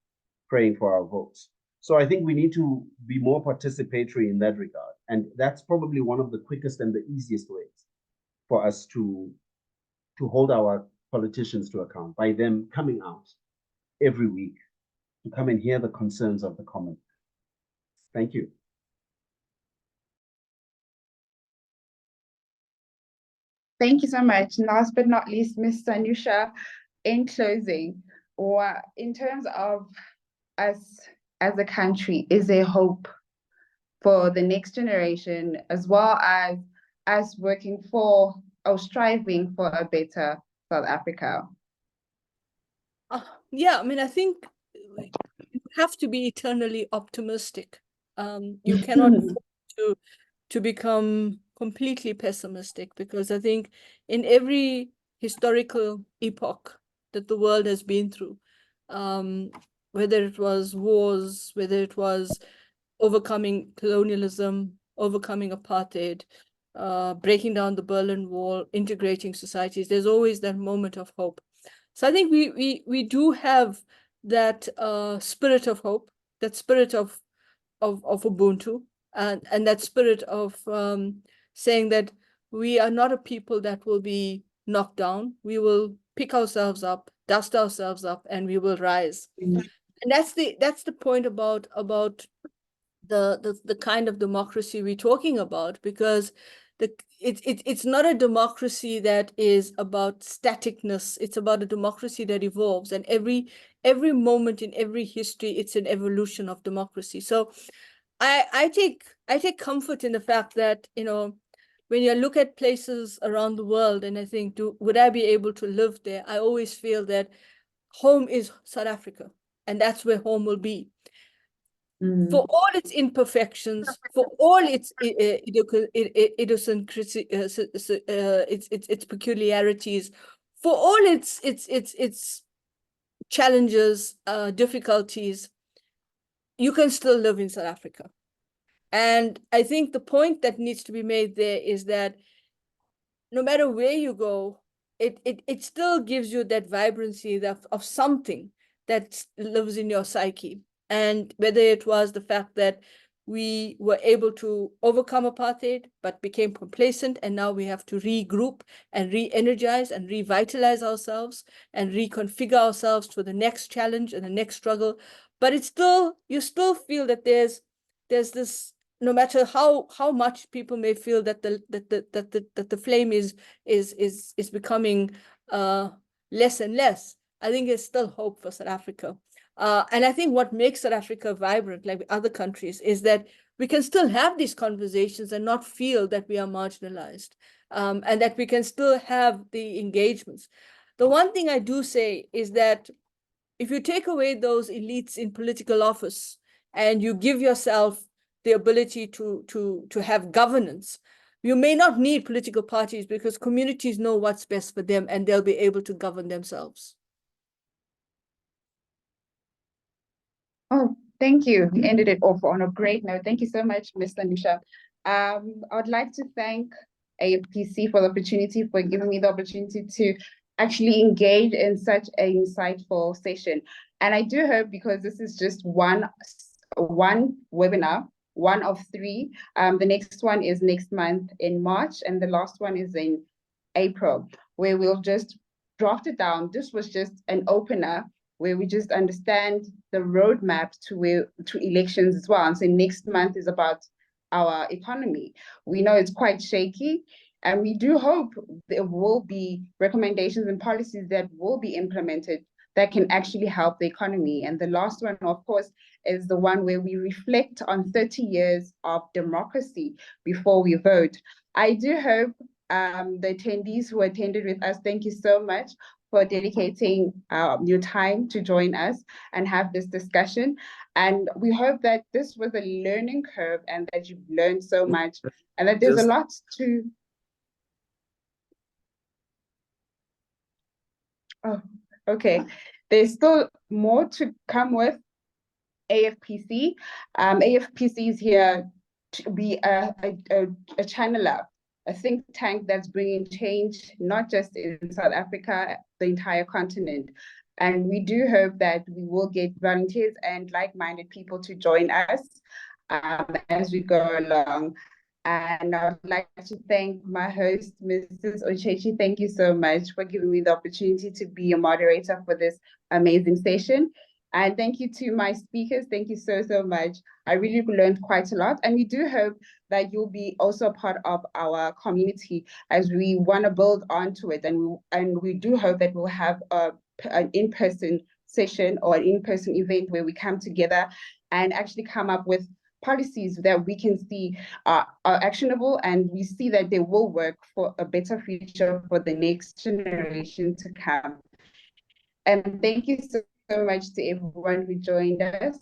praying for our votes. So I think we need to be more participatory in that regard, and that's probably one of the quickest and the easiest ways for us to hold our politicians to account, by them coming out every week to come and hear the concerns of the common. Thank you. Thank you so much. Last but not least, Ms. Sanusha, in closing, or in terms of us as a country, is there hope for the next generation, as well as us working for or striving for a better South Africa? Yeah, I mean, I think have to be eternally optimistic. You cannot afford to become completely pessimistic, because I think in every historical epoch that the world has been through, whether it was wars, whether it was overcoming colonialism, overcoming apartheid, breaking down the Berlin Wall, integrating societies, there's always that moment of hope. So I think we do have that spirit of hope, that spirit of Ubuntu, and that spirit of saying that we are not a people that will be knocked down. We will pick ourselves up, dust ourselves up, and we will rise. And that's the point about the kind of democracy we're talking about, because it's not a democracy that is about staticness. It's about a democracy that evolves, and every moment in every history, it's an evolution of democracy. So I take comfort in the fact that, you know, when you look at places around the world and I think, would I be able to live there? I always feel that home is South Africa, and that's where home will be. For all its imperfections, for all its idiosyncrasy, its peculiarities, for all its challenges, difficulties, you can still live in South Africa. And I think the point that needs to be made there is that no matter where you go, it still gives you that vibrancy of something that lives in your psyche. And whether it was the fact that we were able to overcome apartheid, but became complacent, and now we have to regroup and re-energize and revitalize ourselves and reconfigure ourselves for the next challenge and the next struggle. But it's still, you still feel that there's this, no matter how much people may feel that the flame is becoming less and less, I think there's still hope for South Africa. And I think what makes South Africa vibrant, like other countries, is that we can still have these conversations and not feel that we are marginalized, and that we can still have the engagements. The one thing I do say is that if you take away those elites in political office and you give yourself the ability to have governance, you may not need political parties, because communities know what's best for them and they'll be able to govern themselves. Oh, thank you. You ended it off on a great note. Thank you so much, Ms. Sanusha. I would like to thank AFPC for the opportunity, for giving me the opportunity to actually engage in such an insightful session. And I do hope, because this is just one webinar, one of 3. The next one is next month in March, and the last one is in April, where we'll just draft it down. This was just an opener where we just understand the roadmap to elections as well. And so next month is about our economy. We know it's quite shaky, and we do hope there will be recommendations and policies that will be implemented that can actually help the economy. And the last one, of course, is the one where we reflect on 30 years of democracy before we vote. I do hope the attendees who attended with us, thank you so much for dedicating your time to join us and have this discussion. And we hope that this was a learning curve and that you've learned so much and that there's a lot to... Oh, okay. There's still more to come with AFPC. AFPC is here to be a channeler, a think tank that's bringing change, not just in South Africa, the entire continent. And we do hope that we will get volunteers and like-minded people to join us as we go along. And I would like to thank my host, Mrs. Ochechi. Thank you so much for giving me the opportunity to be a moderator for this amazing session. And thank you to my speakers. Thank you so much. I really learned quite a lot. And we do hope that you'll be also a part of our community as we want to build onto it. And we do hope that we'll have an in-person session or an in-person event where we come together and actually come up with policies that we can see are actionable, and we see that they will work for a better future for the next generation to come. And thank you so so much to everyone who joined us.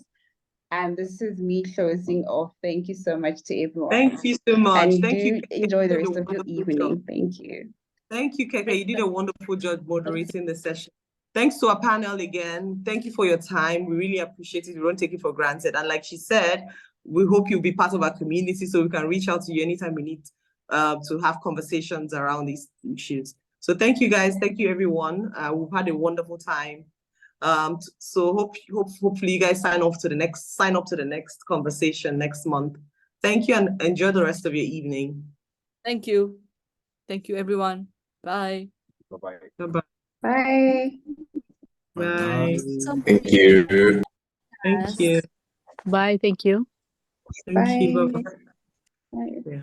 And this is me closing off. Thank you so much to everyone. Thank you so much. And Thank you. do enjoy the You did a rest of your wonderful evening. job. Thank you. Thank you, Keke. You did a wonderful job moderating the session. Thanks to our panel again. Thank you for your time. We really appreciate it. We don't take it for granted. And like she said, we hope you'll be part of our community so we can reach out to you anytime we need to have conversations around these issues. So thank you guys. Thank you, everyone. We've had a wonderful time. So hopefully you guys sign up to the next conversation next month. Thank you and enjoy the rest of your evening. Thank you. Thank you, everyone. Bye. Bye-bye. Bye-bye. Bye. Bye. Thank you. Thank you. Bye. Thank you. Thank you. Bye. Bye-bye. Bye.